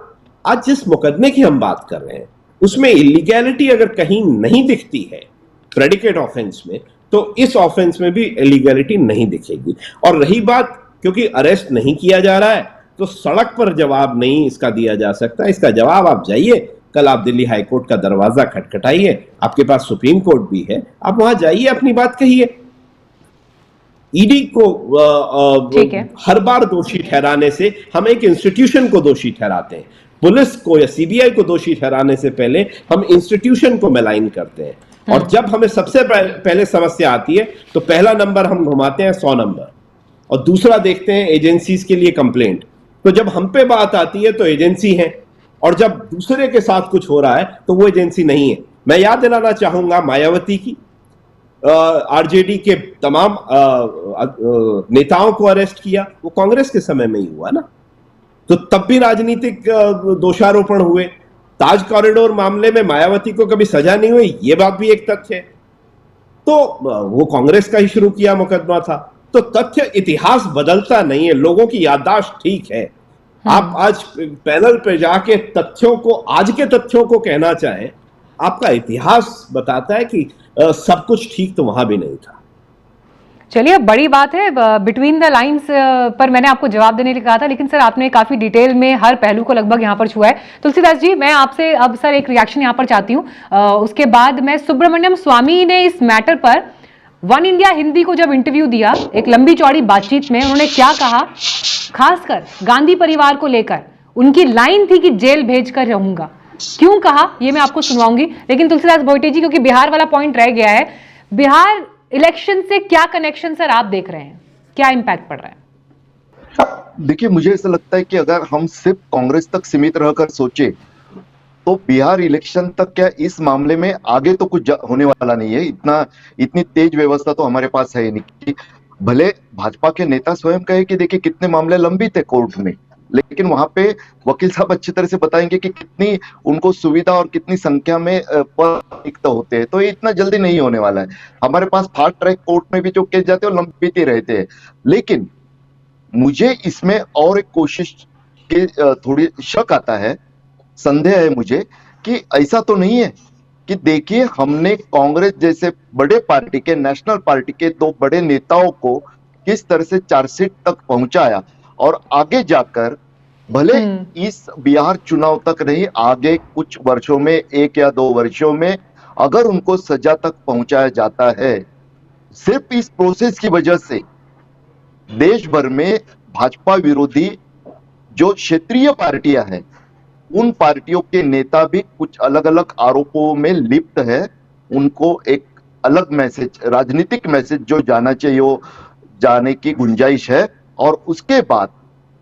आज जिस मुकदमे की हम बात कर रहे हैं उसमें इलीगैलिटी अगर कहीं नहीं दिखती है प्रेडिकेट ऑफेंस में, तो इस ऑफेंस में भी इलीगैलिटी नहीं दिखेगी। और रही बात, क्योंकि अरेस्ट नहीं किया जा रहा है तो सड़क पर जवाब नहीं इसका दिया जा सकता। इसका जवाब आप जाइए, कल आप दिल्ली हाईकोर्ट का दरवाजा खटखटाइए, आपके पास सुप्रीम कोर्ट भी है, आप वहां जाइए, अपनी बात कहिए। ईडी को हर बार दोषी ठहराने से हम एक इंस्टीट्यूशन को दोषी ठहराते हैं। पुलिस को या सीबीआई को दोषी ठहराने से पहले हम इंस्टीट्यूशन को मेलाइन करते हैं। और जब हमें सबसे पहले समस्या आती है तो पहला नंबर हम घुमाते हैं 100 नंबर और दूसरा देखते हैं एजेंसीज के लिए कंप्लेंट। तो जब हम पे बात आती है तो एजेंसी है, और जब दूसरे के साथ कुछ हो रहा है तो वो एजेंसी नहीं है। मैं याद दिलाना चाहूंगा मायावती की, आरजेडी के तमाम नेताओं को अरेस्ट किया, वो कांग्रेस के समय में ही हुआ ना, तो तब भी राजनीतिक दोषारोपण हुए। ताज कॉरिडोर मामले में मायावती को कभी सजा नहीं हुई, ये बात भी एक तथ्य है। तो वो कांग्रेस का ही शुरू किया मुकदमा था। तो तथ्य, इतिहास बदलता नहीं है, लोगों की याददाश्त ठीक है। आप आज पैनल पे जाके तथ्यों को, आज के तथ्यों को कहना चाहें, आपका इतिहास बताता है कि सब कुछ ठीक तो वहां भी नहीं था। चलिए, बड़ी बात है, बिटवीन द लाइंस पर मैंने आपको जवाब देने के लिए कहा था, लेकिन सर आपने काफी डिटेल में हर पहलू को लगभग यहाँ पर छुआ है। तुलसीदास जी, मैं आपसे अब सर एक रिएक्शन यहाँ पर चाहती हूँ। उसके बाद मैं सुब्रमण्यम स्वामी ने इस मैटर पर वन इंडिया हिंदी को जब इंटरव्यू दिया, एक लंबी चौड़ी बातचीत में उन्होंने क्या कहा, खासकर गांधी परिवार को लेकर उनकी लाइन थी कि जेल भेज कर रहूंगा। क्यों कहा ये मैं आपको सुनवाऊंगी, लेकिन तुलसीदास भोइटे जी, क्योंकि बिहार वाला पॉइंट रह गया है, बिहार इलेक्शन से क्या कनेक्शन सर आप देख रहे हैं, क्या इंपैक्ट पड़ रहा है? देखिए, मुझे ऐसा लगता है कि अगर हम सिर्फ कांग्रेस तक सीमित रहकर सोचे तो बिहार इलेक्शन तक क्या इस मामले में आगे तो कुछ होने वाला नहीं है। इतनी तेज व्यवस्था तो हमारे पास है नहीं। भले भाजपा के नेता स्वयं कहे कि देखिए कितने मामले लंबित है कोर्ट में, लेकिन वहां पे वकील साहब अच्छी तरह से बताएंगे कि कितनी उनको सुविधा और कितनी संख्या में रिक्त होते हैं। तो ये इतना जल्दी नहीं होने वाला है। हमारे पास फास्ट ट्रैक कोर्ट में भी जो केस जाते हैं वो लंबित ही रहते हैं। लेकिन मुझे इसमें और एक कोशिश के थोड़ी शक आता है, संदेह है मुझे कि ऐसा तो नहीं है कि देखिए हमने कांग्रेस जैसे बड़े पार्टी के, नेशनल पार्टी के 2 बड़े नेताओं को किस तरह से चार्जशीट तक पहुंचाया, और आगे जाकर भले इस बिहार चुनाव तक नहीं, आगे कुछ वर्षों में, 1 या 2 वर्षों में अगर उनको सजा तक पहुंचाया जाता है, सिर्फ इस प्रोसेस की वजह से देश भर में भाजपा विरोधी जो क्षेत्रीय पार्टियां हैं, उन पार्टियों के नेता भी कुछ अलग अलग आरोपों में लिप्त है। उनको एक अलग मैसेज, राजनीतिक मैसेज जो जाना चाहिए वो जाने की गुंजाइश है। और उसके बाद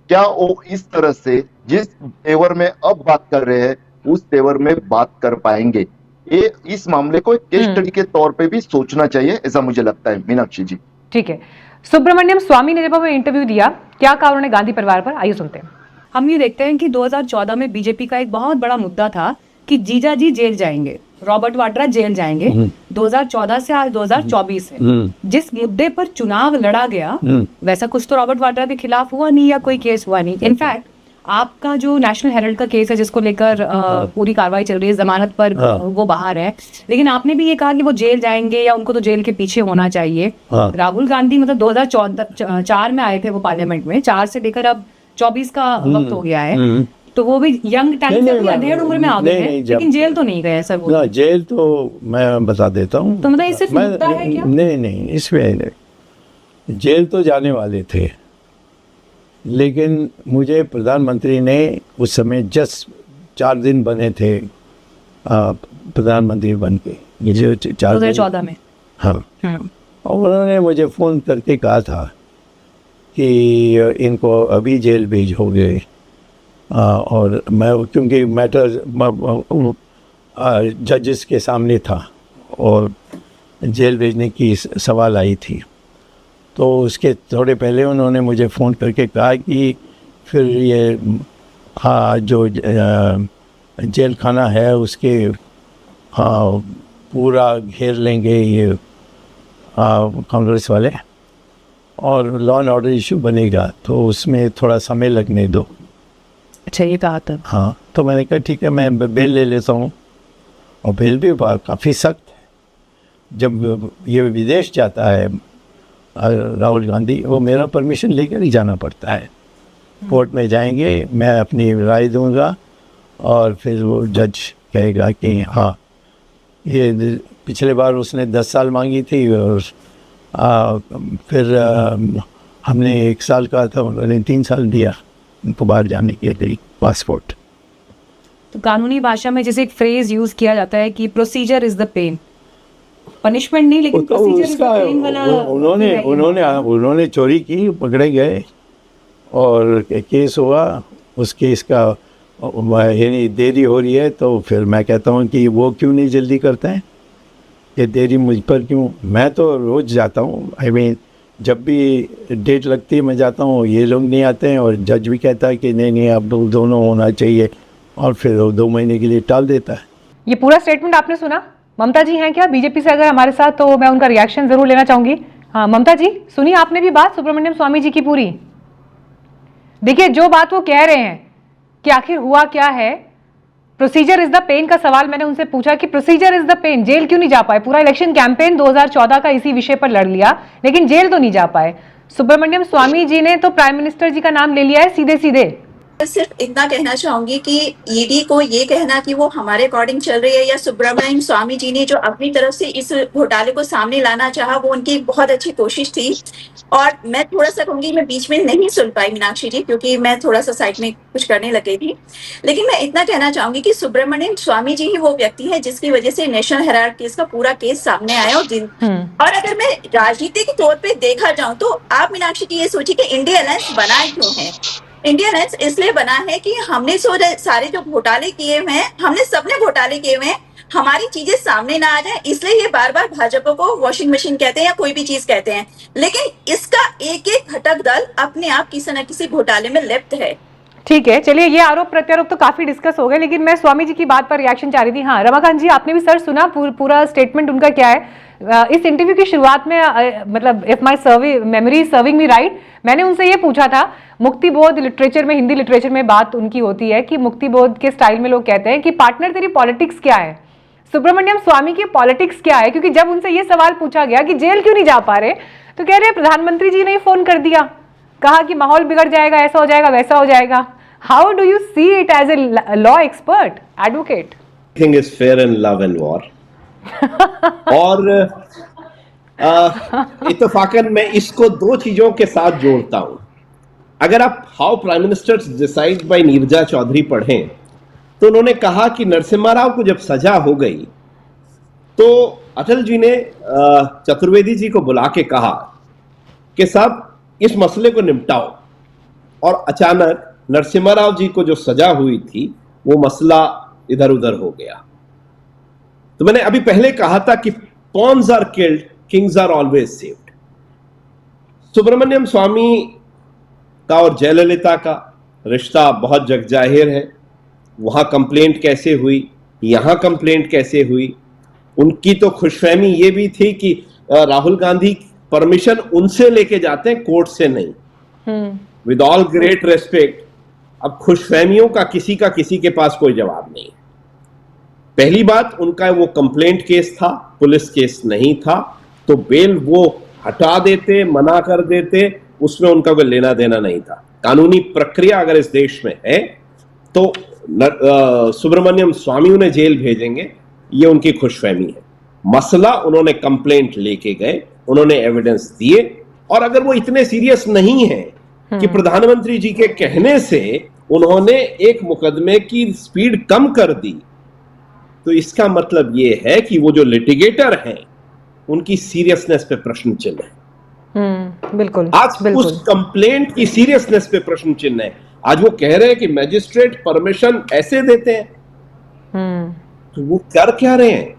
क्या वो इस तरह से जिस तेवर में अब बात कर रहे हैं उस तेवर में बात कर पाएंगे, ये इस मामले को एक केस स्टडी के तौर पे भी सोचना चाहिए, ऐसा मुझे लगता है। मीनाक्षी जी, ठीक है। सुब्रमण्यम स्वामी ने जब हमें इंटरव्यू दिया, क्या कहा उन्होंने गांधी परिवार पर, आइए सुनते हैं। हम ये देखते हैं कि 2014 में बीजेपी का एक बहुत बड़ा मुद्दा था कि जीजा जी जेल जाएंगे, रॉबर्ट वाड्रा जेल जाएंगे। 2014 से आज 2024 है, जिस मुद्दे पर चुनाव लड़ा गया वैसा कुछ तो रॉबर्ट वाड्रा के खिलाफ हुआ नहीं या कोई केस हुआ नहीं। इनफैक्ट आपका जो नेशनल हेराल्ड का केस है जिसको लेकर पूरी कार्रवाई चल रही है, जमानत पर वो बाहर है, लेकिन आपने भी ये कहा कि वो जेल जाएंगे या उनको तो जेल के पीछे होना चाहिए। राहुल गांधी मतलब 2004 में आए थे वो पार्लियामेंट में, 4 से लेकर अब 24 का वक्त हो गया है, तो वो भी यंग टाइम से अधेड़ उम्र में आ गए हैं, लेकिन जेल तो नहीं गए सर। ना, जेल तो मैं बता देता हूँ। तो मतलब ये सिर्फ मुद्दा है क्या? नहीं, इसमें जेल तो जाने वाले थे, लेकिन मुझे प्रधानमंत्री ने उस समय जस्ट 4 दिन बने थे प्रधानमंत्री बन के, ये जो 2014 में। हाँ, और उन्होंने मुझे फ़ोन करके कहा था कि इनको अभी जेल भेजोगे, और मैं क्योंकि मैटर जजेस के सामने था और जेल भेजने की सवाल आई थी, तो उसके थोड़े पहले उन्होंने मुझे फ़ोन करके कहा कि फिर ये जो जेल खाना है उसके पूरा घेर लेंगे ये कांग्रेस वाले, और लॉ एंड ऑर्डर इशू बनेगा, तो उसमें थोड़ा समय लगने दो। अच्छा, ये कहा था। हाँ, तो मैंने कहा ठीक है, मैं बेल ले लेता हूँ। और बेल भी काफ़ी सख्त है। जब ये विदेश जाता है राहुल गांधी, वो मेरा परमिशन लेकर ही जाना पड़ता है। कोर्ट में जाएंगे, मैं अपनी राय दूंगा और फिर वो जज कहेगा कि हाँ, ये पिछले बार उसने 10 साल मांगी थी और फिर हमने 1 साल कहा था, उन्होंने 3 साल दिया उनको बाहर जाने के लिए पासपोर्ट। तो कानूनी भाषा में जैसे एक फ्रेज यूज किया जाता है कि procedure is the pain, punishment नहीं लेकिन तो प्रोसीजर इज द उसका पेन वाला। उन्होंने चोरी की, पकड़े गए और केस हुआ। उस केस का यानी देरी हो रही है, तो फिर मैं कहता हूँ कि वो क्यों नहीं जल्दी करते हैं, ये देरी मुझ पर क्यों। मैं तो रोज़ जाता हूँ, आई मीन जब भी डेट लगती है मैं जाता हूँ, ये लोग नहीं आते हैं और जज भी कहता है कि नहीं आप लोग दोनों होना चाहिए, और फिर 2 महीने के लिए टाल देता है। ये पूरा स्टेटमेंट आपने सुना? ममता जी हैं क्या बीजेपी से अगर हमारे साथ, तो मैं उनका रिएक्शन जरूर लेना चाहूंगी। हाँ ममता जी, सुनिए आपने भी बात सुब्रमण्यम स्वामी जी की पूरी। देखिए जो बात वो कह रहे हैं कि आखिर हुआ क्या है, प्रोसीजर इज द पेन का सवाल मैंने उनसे पूछा कि procedure is the pain, jail क्यों नहीं जा पाए? पूरा इलेक्शन कैंपेन 2014 का इसी विषय पर लड़ लिया, लेकिन जेल तो नहीं जा पाए। सुब्रमण्यम स्वामी जी ने तो प्राइम मिनिस्टर जी का नाम ले लिया है सीधे सीधे। सिर्फ इतना कहना चाहूंगी कि ईडी को ये कहना कि वो हमारे अकॉर्डिंग चल रही है, या सुब्रमण्यम स्वामी जी ने जो अपनी तरफ से इस घोटाले को सामने लाना चाहा, वो उनकी एक बहुत अच्छी कोशिश थी। और मैं थोड़ा सा कहूंगी, मैं बीच में नहीं सुन पाई मीनाक्षी जी, क्योंकि मैं थोड़ा सा साइड में कुछ करने लग गई थी। लेकिन मैं इतना कहना चाहूंगी कि सुब्रमण्यम स्वामी जी ही वो व्यक्ति है जिसकी वजह से नेशनल हेराल्ड केस का पूरा केस सामने आया। और अगर मैं राजनीतिक तौर पर देखा जाऊं, तो आप मीनाक्षी जी ये सोचिए कि इंडिया अलायंस बना क्यों है? इंडिया अलायंस इसलिए बना है कि हमने सारे जो घोटाले किए हुए हैं, हमने सबने घोटाले किए हुए हैं, हमारी चीजें सामने ना आ जाए, इसलिए ये बार बार भाजपा को वॉशिंग मशीन कहते हैं या कोई भी चीज कहते हैं। लेकिन इसका एक एक घटक दल अपने आप किसी न किसी घोटाले में लिप्त है। ठीक है, चलिए ये आरोप प्रत्यारोप तो काफी डिस्कस हो गए, लेकिन मैं स्वामी जी की बात पर रिएक्शन चाह रही थी। हाँ रमाकांत जी, आपने भी सर सुना पूरा स्टेटमेंट उनका क्या है? इस इंटरव्यू की शुरुआत में मतलब if my memory serving me right, मैंने उनसे ये पूछा था, मुक्ति बोध लिटरेचर में, हिंदी लिटरेचर में बात उनकी होती है कि मुक्ति बोध के स्टाइल में लोग कहते हैं कि पार्टनर तेरी पॉलिटिक्स क्या है, सुब्रमण्यम स्वामी की पॉलिटिक्स क्या है? क्योंकि जब उनसे ये सवाल पूछा गया कि जेल क्यों नहीं जा पा रहे, तो कह रहे प्रधानमंत्री जी ने फोन कर दिया, कहा कि माहौल बिगड़ जाएगा, ऐसा हो जाएगा, वैसा हो जाएगा। How do you see it as a law expert, advocate? Thing is fair in love and war. और इत्तेफाकन मैं इसको 2 चीजों के साथ जोड़ता हूं। अगर आप how prime minister decide by Neerja Chowdhury पढ़ें, तो उन्होंने कहा कि नरसिम्हा राव को जब सजा हो गई, तो अटल जी ने चतुर्वेदी जी को बुला के कहा कि साहब इस मसले को निपटाओ। और अचानक नरसिम्हा राव जी को जो सजा हुई थी, वो मसला इधर उधर हो गया। तो मैंने अभी पहले कहा था कि pawns are killed, kings are always saved. Subramanian Swamy का और जयललिता का रिश्ता बहुत जगजाहिर है। वहां कंप्लेंट कैसे हुई, यहां कंप्लेंट कैसे हुई, उनकी तो खुशफहमी ये भी थी कि राहुल गांधी परमिशन उनसे लेके जाते हैं, कोर्ट से नहीं। विद ऑल ग्रेट रेस्पेक्ट, अब खुशफहमियों का किसी के पास कोई जवाब नहीं। पहली बात, उनका वो कंप्लेंट केस था, पुलिस केस नहीं था, तो बेल वो हटा देते, मना कर देते, उसमें उनका कोई लेना देना नहीं था। कानूनी प्रक्रिया अगर इस देश में है, तो सुब्रमण्यम स्वामी उन्हें जेल भेजेंगे, ये उनकी खुशफहमी है। मसला, उन्होंने कंप्लेंट लेके गए, उन्होंने एविडेंस दिए, और अगर वो इतने सीरियस नहीं है कि प्रधानमंत्री जी के कहने से उन्होंने एक मुकदमे की स्पीड कम कर दी, तो इसका मतलब ये है कि वो जो लिटिगेटर हैं, उनकी सीरियसनेस पे प्रश्न चिन्ह है। बिल्कुल। आज उस कंप्लेंट की सीरियसनेस पे प्रश्न चिन्ह है। आज वो कह रहे हैं कि मैजिस्ट्रेट परमिशन ऐसे देते हैं, तो वो कर क्या रहे हैं?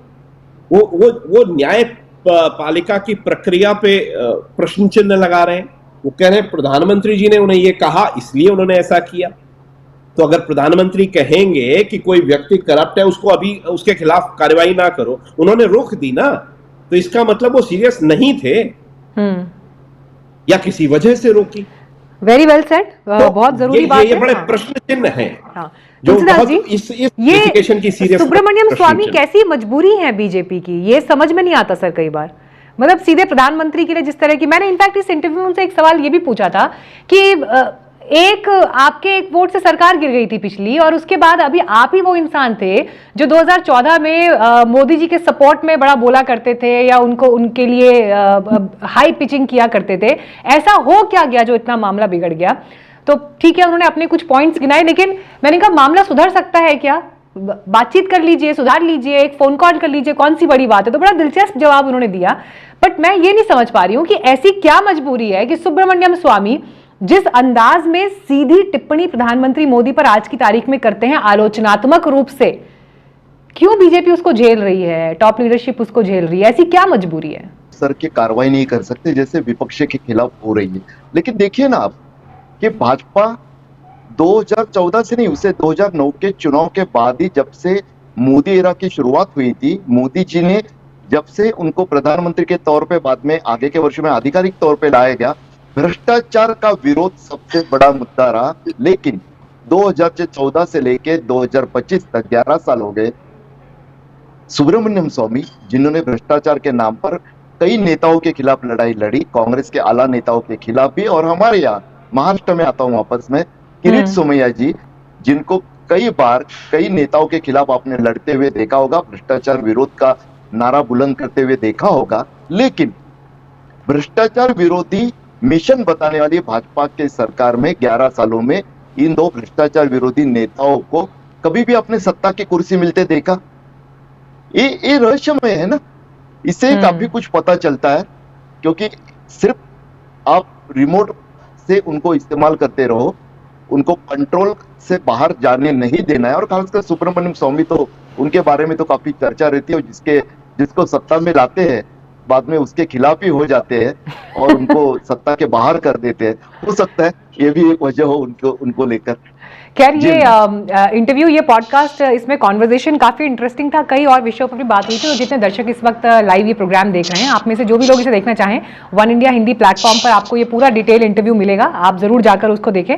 वो न्याय पालिका की प्रक्रिया पे प्रश्न चिन्ह लगा रहे हैं। वो कह रहे हैं प्रधानमंत्री जी ने उन्हें ये कहा, इसलिए उन्होंने ऐसा किया। तो अगर प्रधानमंत्री कहेंगे कि कोई व्यक्ति करप्ट है, उसको अभी उसके खिलाफ कार्रवाई ना करो, उन्होंने रोक दी ना, तो इसका मतलब वो सीरियस नहीं थे। या किसी वजह से रोकी? वेरी वेल सेड, बहुत जरूरी बात ये है। बड़े हाँ। प्रश्न चिन्ह हैं हाँ। जो तुलसीदास बहुत जी, इस ये एजुकेशन की सीरियस सुब्रमण्यम स्वामी कैसी मजबूरी है बीजेपी की, ये समझ में नहीं आता सर कई बार। मतलब सीधे प्रधानमंत्री के लिए जिस तरह की, मैंने इनफैक्ट इस इंटरव्यू में उनसे एक सवाल ये भी पूछा था कि एक आपके एक वोट से सरकार गिर गई थी पिछली, और उसके बाद अभी आप ही वो इंसान थे जो 2014 में मोदी जी के सपोर्ट में बड़ा बोला करते थे या उनको उनके लिए हाई पिचिंग किया करते थे। ऐसा हो क्या गया जो इतना मामला बिगड़ गया? तो ठीक है, उन्होंने अपने कुछ पॉइंट्स गिनाए, लेकिन मैंने कहा मामला सुधर सकता है क्या? बातचीत कर लीजिए, सुधार लीजिए, एक फोन कॉल कर लीजिए, कौन सी बड़ी बात है। तो बड़ा दिलचस्प जवाब उन्होंने दिया। बट मैं ये नहीं समझ पा रही हूं कि ऐसी क्या मजबूरी है कि सुब्रमण्यम स्वामी जिस अंदाज में सीधी टिप्पणी प्रधानमंत्री मोदी पर आज की तारीख में करते हैं आलोचनात्मक रूप से, क्यों बीजेपी उसको झेल रही है, टॉप लीडरशिप उसको झेल रही है? ऐसी क्या मजबूरी है? सर की कार्रवाई नहीं कर सकते जैसे विपक्ष के खिलाफ हो रही है। लेकिन देखिए ना आप कि भाजपा 2014 से नहीं, उसे 2009 के चुनाव के बाद ही, जब से मोदी एरा की शुरुआत हुई थी, मोदी जी ने जब से उनको प्रधानमंत्री के तौर पे, बाद में आगे के वर्षों में आधिकारिक तौर पे लाया गया, भ्रष्टाचार का विरोध सबसे बड़ा मुद्दा रहा। लेकिन 2014 से लेके 2025 तक 11 साल हो गए, सुब्रमण्यम स्वामी जिन्होंने भ्रष्टाचार के नाम पर कई नेताओं के खिलाफ लड़ाई लड़ी, कांग्रेस के आला नेताओं के खिलाफ भी, और हमारे यहाँ महाराष्ट्र में आता हूं वापस में, किरीट सोमैया जी, जिनको कई बार कई नेताओं के खिलाफ आपने लड़ते हुए देखा होगा, भ्रष्टाचार विरोध का नारा बुलंद करते हुए देखा होगा। लेकिन भ्रष्टाचार विरोधी मिशन बताने वाली भाजपा के सरकार में 11 सालों में इन दो भ्रष्टाचार विरोधी नेताओं को कभी भी अपने सत्ता की कुर्सी मिलते देखा? ये रहस्यमय है ना। इससे काफी कुछ पता चलता है, क्योंकि सिर्फ आप रिमोट से उनको इस्तेमाल करते रहो, उनको कंट्रोल से बाहर जाने नहीं देना है। और खासकर सुब्रमण्यम स्वामी, तो उनके बारे में तो काफी चर्चा रहती है, जिसको सत्ता में लाते हैं बाद में उसके खिलाफ ही हो जाते हैं और उनको सत्ता के बाहर कर देते हैं। हो सकता है ये भी एक वजह हो उनको लेकर। खैर, ये इंटरव्यू, ये पॉडकास्ट, इसमें कॉन्वर्जेशन काफी इंटरेस्टिंग था, कई और विषयों पर भी बात हुई थी। तो जितने दर्शक इस वक्त लाइव ये प्रोग्राम देख रहे हैं, आप में से जो भी लोग इसे देखना चाहें, वन इंडिया हिंदी प्लेटफॉर्म पर आपको ये पूरा डिटेल इंटरव्यू मिलेगा, आप जरूर जाकर उसको देखें।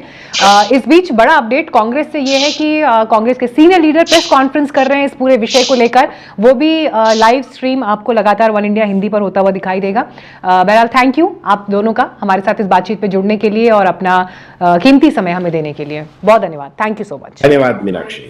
इस बीच बड़ा अपडेट कांग्रेस से ये है कि कांग्रेस के सीनियर लीडर प्रेस कॉन्फ्रेंस कर रहे हैं इस पूरे विषय को लेकर, वो भी लाइव स्ट्रीम आपको लगातार वन इंडिया हिंदी पर होता हुआ दिखाई देगा। बहरहाल थैंक यू आप दोनों का हमारे साथ इस बातचीत पे जुड़ने के लिए और अपना कीमती समय हमें देने के लिए। बहुत धन्यवाद, थैंक यू सो मच। धन्यवाद मीनाक्षी।